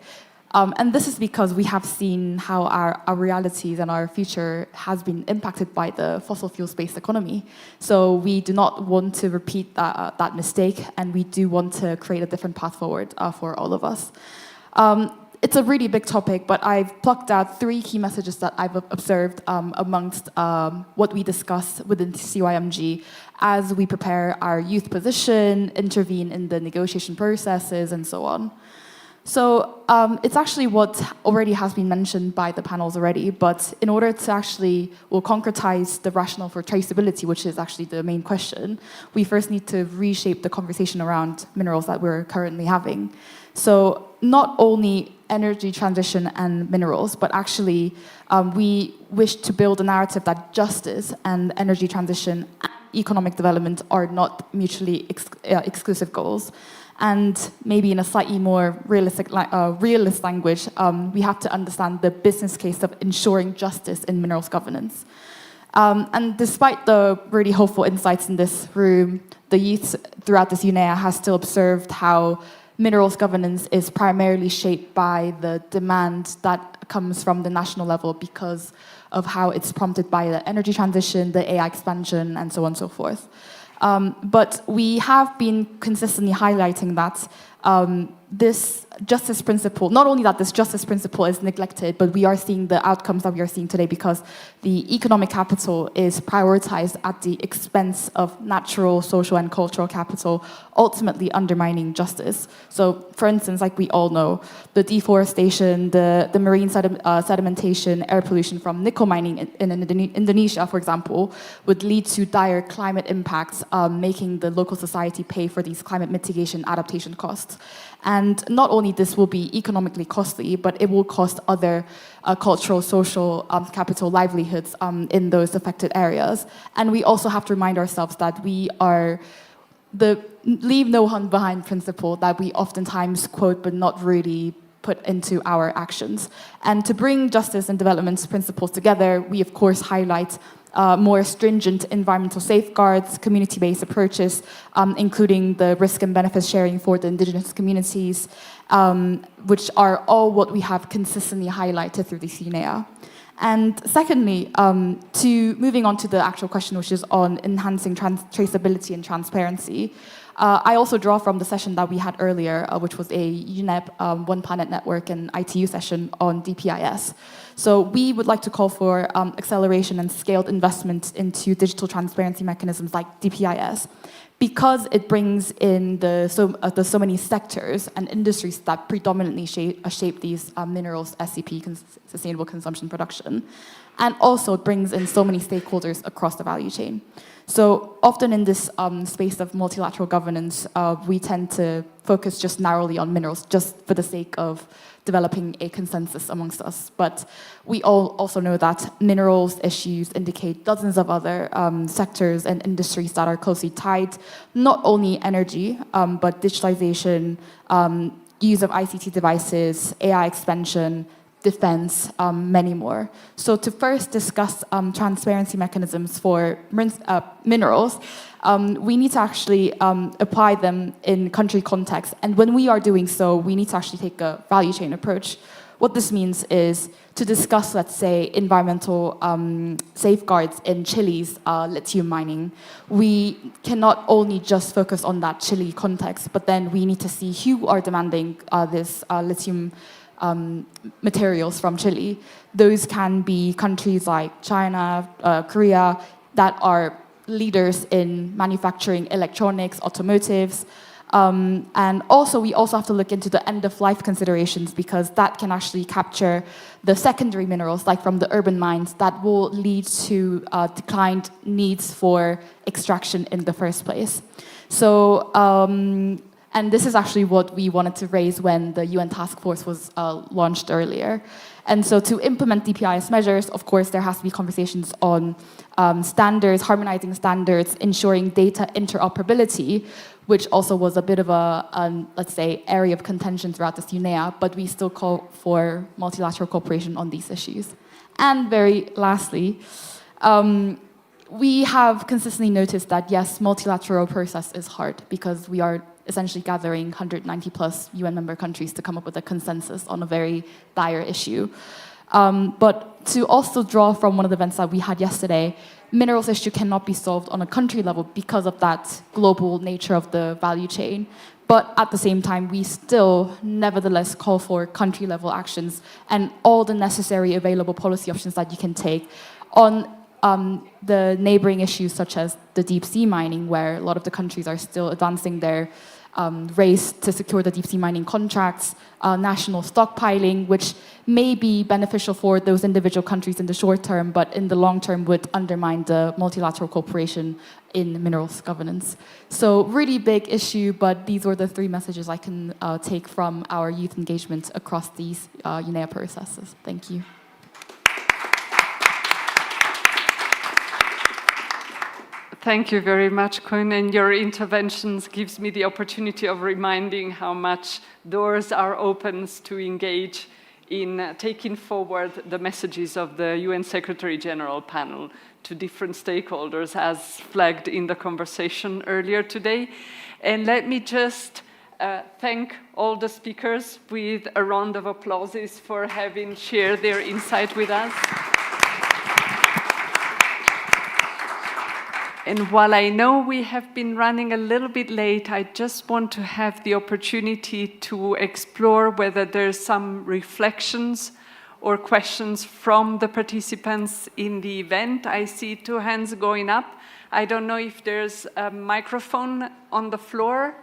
And this is because we have seen how our realities and our future has been impacted by the fossil fuels-based economy. So we do not want to repeat that mistake, and we do want to create a different path forward for all of us. It's a really big topic, but I've plucked out 3 key messages that I've observed amongst what we discuss within CYMG as we prepare our youth position, intervene in the negotiation processes, and so on. So it's actually what already has been mentioned by the panels already, but in order to actually concretize the rationale for traceability, which is actually the main question, we first need to reshape the conversation around minerals that we're currently having. So not only energy transition and minerals, but actually we wish to build a narrative that justice and energy transition and economic development are not mutually exclusive goals. And maybe in a slightly more realist language, we have to understand the business case of ensuring justice in minerals governance. And despite the really hopeful insights in this room, the youth throughout this UNEA has still observed how minerals governance is primarily shaped by the demand that comes from the national level because of how it's prompted by the energy transition, the AI expansion, and so on and so forth. But we have been consistently highlighting that this justice principle, not only that this justice principle is neglected, but we are seeing the outcomes that we are seeing today because the economic capital is prioritized at the expense of natural, social, and cultural capital, ultimately undermining justice. So, for instance, like we all know, the deforestation, the marine sedimentation, air pollution from nickel mining in Indonesia, for example, would lead to dire climate impacts, making the local society pay for these climate mitigation adaptation costs. And not only this will be economically costly, but it will cost other cultural, social capital livelihoods in those affected areas. And we also have to remind ourselves that we are the leave no one behind principle that we oftentimes quote but not really put into our actions. And to bring justice and development principles together, we of course highlight more stringent environmental safeguards, community-based approaches, including the risk and benefit sharing for the indigenous communities, which are all what we have consistently highlighted through this UNEA. And secondly, moving on to the actual question, which is on enhancing traceability and transparency, I also draw from the session that we had earlier, which was a UNEP One Planet Network and ITU session on DPIS. So we would like to call for acceleration and scaled investment into digital transparency mechanisms like DPIS, because it brings in the so many sectors and industries that predominantly shape these minerals, SCP, sustainable consumption production, and also brings in so many stakeholders across the value chain. So often in this space of multilateral governance, we tend to focus just narrowly on minerals, just for the sake of developing a consensus amongst us. But we all also know that minerals issues indicate dozens of other sectors and industries that are closely tied, not only energy, but digitalization, use of ICT devices, AI expansion, defense, many more. So to first discuss transparency mechanisms for minerals, we need to actually apply them in country context. And when we are doing so, we need to actually take a value chain approach. What this means is to discuss, let's say, environmental safeguards in Chile's lithium mining. We cannot only just focus on that Chile context, but then we need to see who are demanding this lithium materials from Chile. Those can be countries like China, Korea, that are leaders in manufacturing electronics, automotives. And also, we also have to look into the end-of-life considerations, because that can actually capture the secondary minerals, like from the urban mines, that will lead to declined needs for extraction in the first place. So, and this is actually what we wanted to raise when the UN task force was launched earlier. And so to implement DPIS measures, of course, there has to be conversations on standards, harmonizing standards, ensuring data interoperability, which also was a bit of a, let's say, area of contention throughout this UNEA, but we still call for multilateral cooperation on these issues. And very lastly, we have consistently noticed that, yes, multilateral process is hard, because we are essentially gathering 190 plus UN member countries to come up with a consensus on a very dire issue. But to also draw from one of the events that we had yesterday, minerals issue cannot be solved on a country level because of that global nature of the value chain. But at the same time, we still nevertheless call for country level actions and all the necessary available policy options that you can take on the neighboring issues, such as the deep sea mining, where a lot of the countries are still advancing their race to secure the deep sea mining contracts, national stockpiling, which may be beneficial for those individual countries in the short term, but in the long term would undermine the multilateral cooperation in minerals governance. So really big issue, but these were the three messages I can take from our youth engagement across these UNEA processes. Thank you. Thank you very much, Koen, and your interventions gives me the opportunity of reminding how much doors are open to engage in taking forward the messages of the UN Secretary General panel to different stakeholders, as flagged in the conversation earlier today. And let me just thank all the speakers with a round of applause for having shared their insight with us. And while I know we have been running a little bit late, I just want to have the opportunity to explore whether there's some reflections or questions from the participants in the event. I see two hands going up. I don't know if there's a microphone on the floor.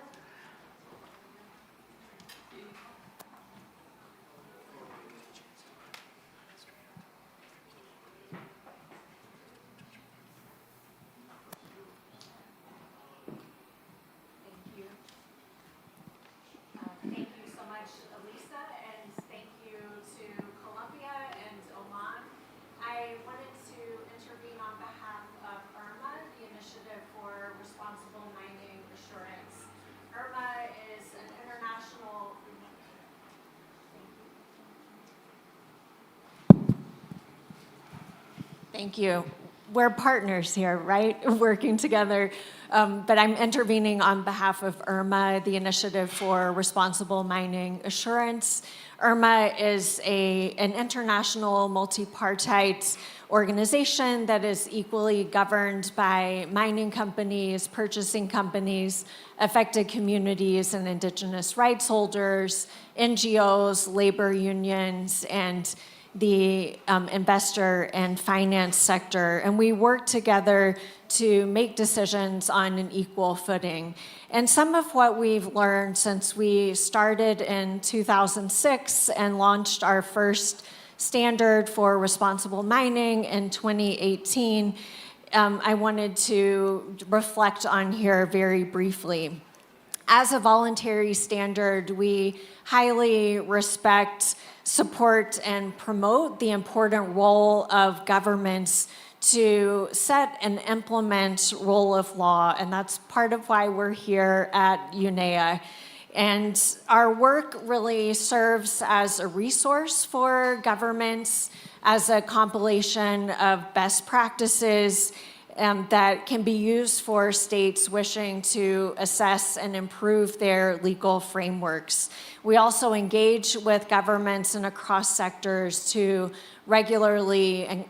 Thank you. We're partners here, right? Working together. But I'm intervening on behalf of IRMA, the Initiative for Responsible Mining Assurance. IRMA is an international multi-partite organization that is equally governed by mining companies, purchasing companies, affected communities and indigenous rights holders, NGOs, labor unions, and the investor and finance sector, and we work together to make decisions on an equal footing. And some of what we've learned since we started in 2006 and launched our first standard for responsible mining in 2018, I wanted to reflect on here very briefly. As a voluntary standard, we highly respect, support, and promote the important role of governments to set and implement rule of law, and that's part of why we're here at UNEA. And our work really serves as a resource for governments, as a compilation of best practices that can be used for states wishing to assess and improve their legal frameworks. We also engage with governments and across sectors to regularly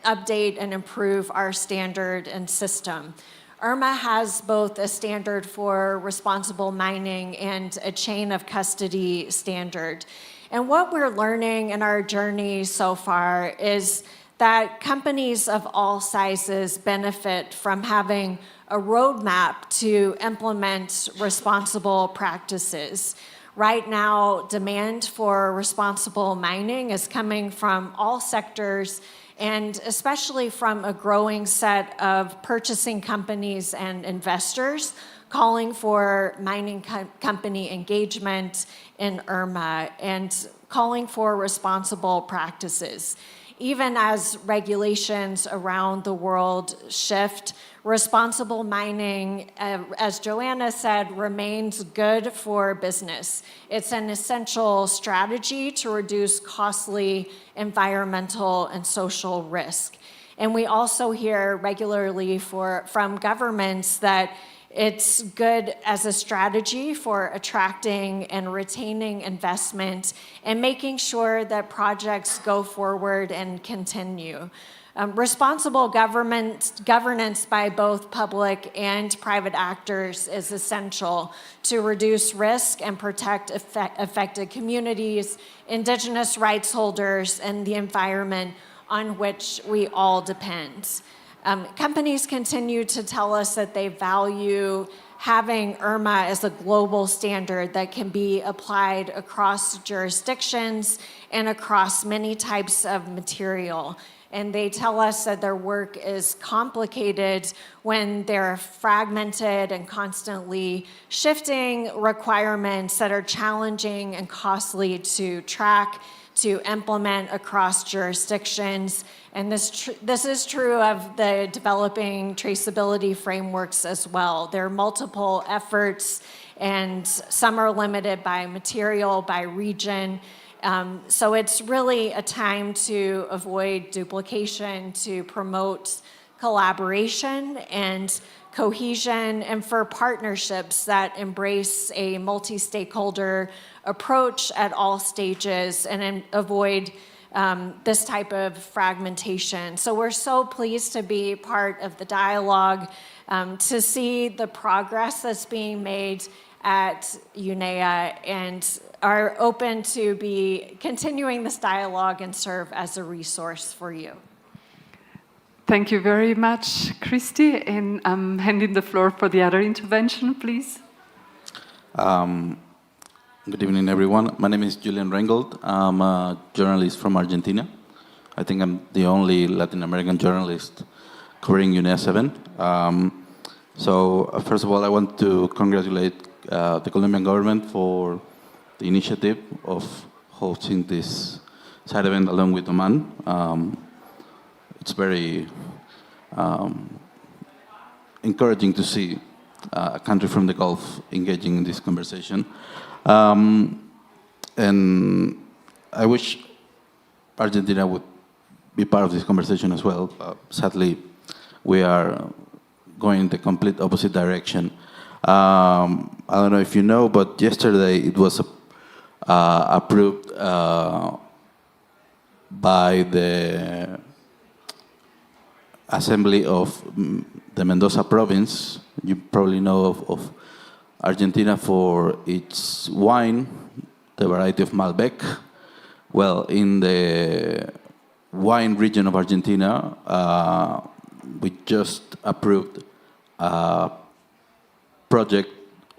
update and improve our standard and system. IRMA has both a standard for responsible mining and a chain of custody standard. And what we're learning in our journey so far is that companies of all sizes benefit from having a roadmap to implement responsible practices. Right now, demand for responsible mining is coming from all sectors, and especially from a growing set of purchasing companies and investors calling for mining company engagement in IRMA and calling for responsible practices. Even as regulations around the world shift, responsible mining, as Joanna said, remains good for business. It's an essential strategy to reduce costly environmental and social risk. And we also hear regularly from governments that it's good as a strategy for attracting and retaining investment and making sure that projects go forward and continue. Responsible governance by both public and private actors is essential to reduce risk and protect affected communities, indigenous rights holders, and the environment on which we all depend. Companies continue to tell us that they value having IRMA as a global standard that can be applied across jurisdictions and across many types of material. And they tell us that their work is complicated when they're fragmented and constantly shifting requirements that are challenging and costly to track, to implement across jurisdictions. And this is true of the developing traceability frameworks as well. There are multiple efforts, and some are limited by material, by region. So it's really a time to avoid duplication, to promote collaboration and cohesion, and for partnerships that embrace a multi-stakeholder approach at all stages and avoid this type of fragmentation. So we're so pleased to be part of the dialogue, to see the progress that's being made at UNEA, and are open to be continuing this dialogue and serve as a resource for you. Thank you very much, Christy, and I'm handing the floor for the other intervention, please. Good evening, everyone. My name is Julian Reingold. I'm a journalist from Argentina. I think I'm the only Latin American journalist covering UNEA 7. So first of all, I want to congratulate the Colombian government for the initiative of hosting this side event along with Oman. It's very encouraging to see a country from the Gulf engaging in this conversation. And I wish Argentina would be part of this conversation as well. Sadly, we are going in the complete opposite direction. I don't know if you know, but yesterday it was approved by the Assembly of the Mendoza province. You probably know of Argentina for its wine, the variety of Malbec, Well, in the wine region of Argentina, we just approved a project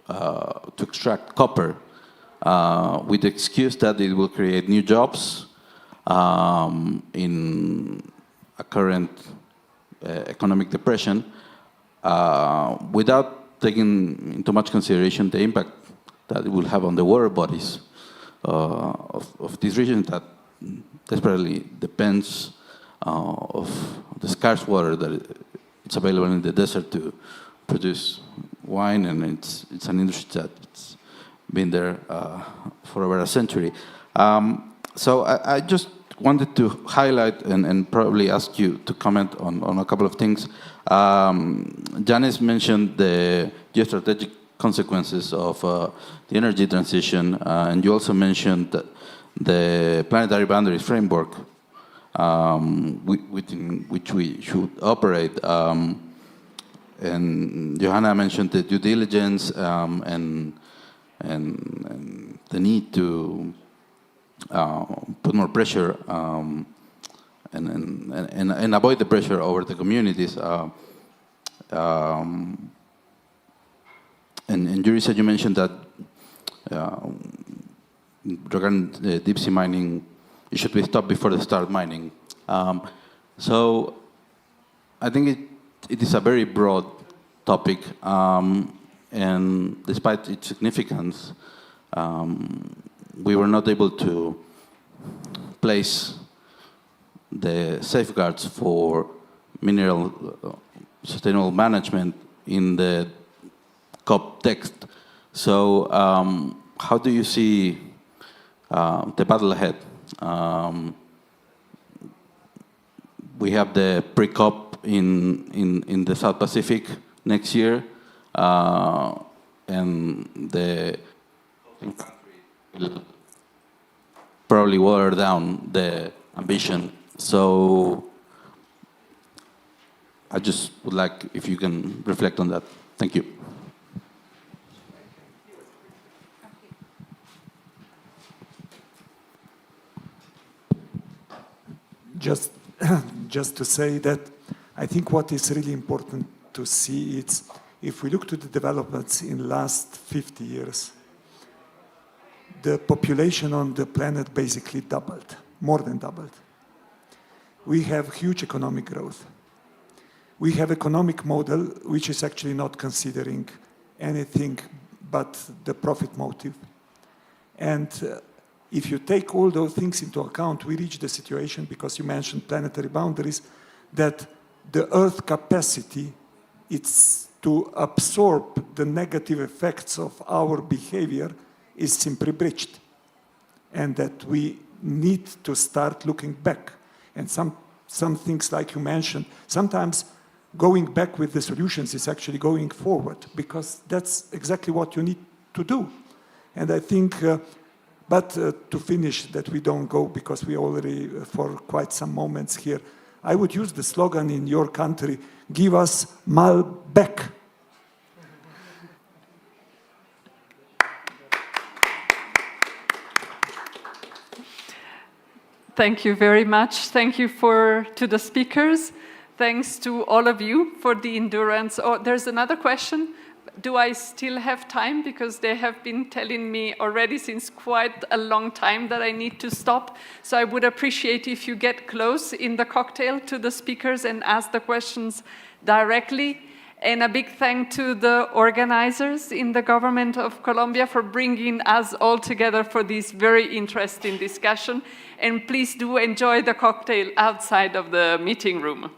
to extract copper with the excuse that it will create new jobs in a current economic depression, without taking into much consideration the impact that it will have on the water bodies of this region that desperately depends of the scarce water that it's available in the desert to produce wine, and it's an industry that's been there for over a century. So I just wanted to highlight and probably ask you to comment on a couple of things. Janice mentioned the geostrategic consequences of the energy transition, and you also mentioned the planetary boundaries framework within which we should operate. And Johanna mentioned the due diligence and the need to put more pressure and avoid the pressure over the communities. And Yuri, you mentioned that regarding the deep sea mining, it should be stopped before they start mining. So I think it is a very broad topic, and despite its significance, we were not able to place the safeguards for mineral sustainable management in the COP text. So how do you see the battle ahead? We have the pre-COP in the South Pacific next year, and the will probably water down the ambition. So I just would like if you can reflect on that. Thank you. Just to say that I think what is really important to see is if we look to the developments in the last 50 years, the population on the planet basically doubled, more than doubled. We have huge economic growth. We have economic model which is actually not considering anything but the profit motive. And if you take all those things into account, we reach the situation, because you mentioned planetary boundaries, that the Earth capacity it's to absorb the negative effects of our behavior is simply breached. And that we need to start looking back. And some things like you mentioned, sometimes going back with the solutions is actually going forward, because that's exactly what you need to do. And I think but to finish, that we don't go, because we already for quite some moments here, I would use the slogan in your country, give us Mal back. Thank you very much. Thank you to the speakers. Thanks to all of you for the endurance. Oh, there's another question. Do I still have time? Because they have been telling me already since quite a long time that I need to stop. So I would appreciate if you get close in the cocktail to the speakers and ask the questions directly. And a big thank to the organizers in the government of Colombia for bringing us all together for this very interesting discussion. And please do enjoy the cocktail outside of the meeting room.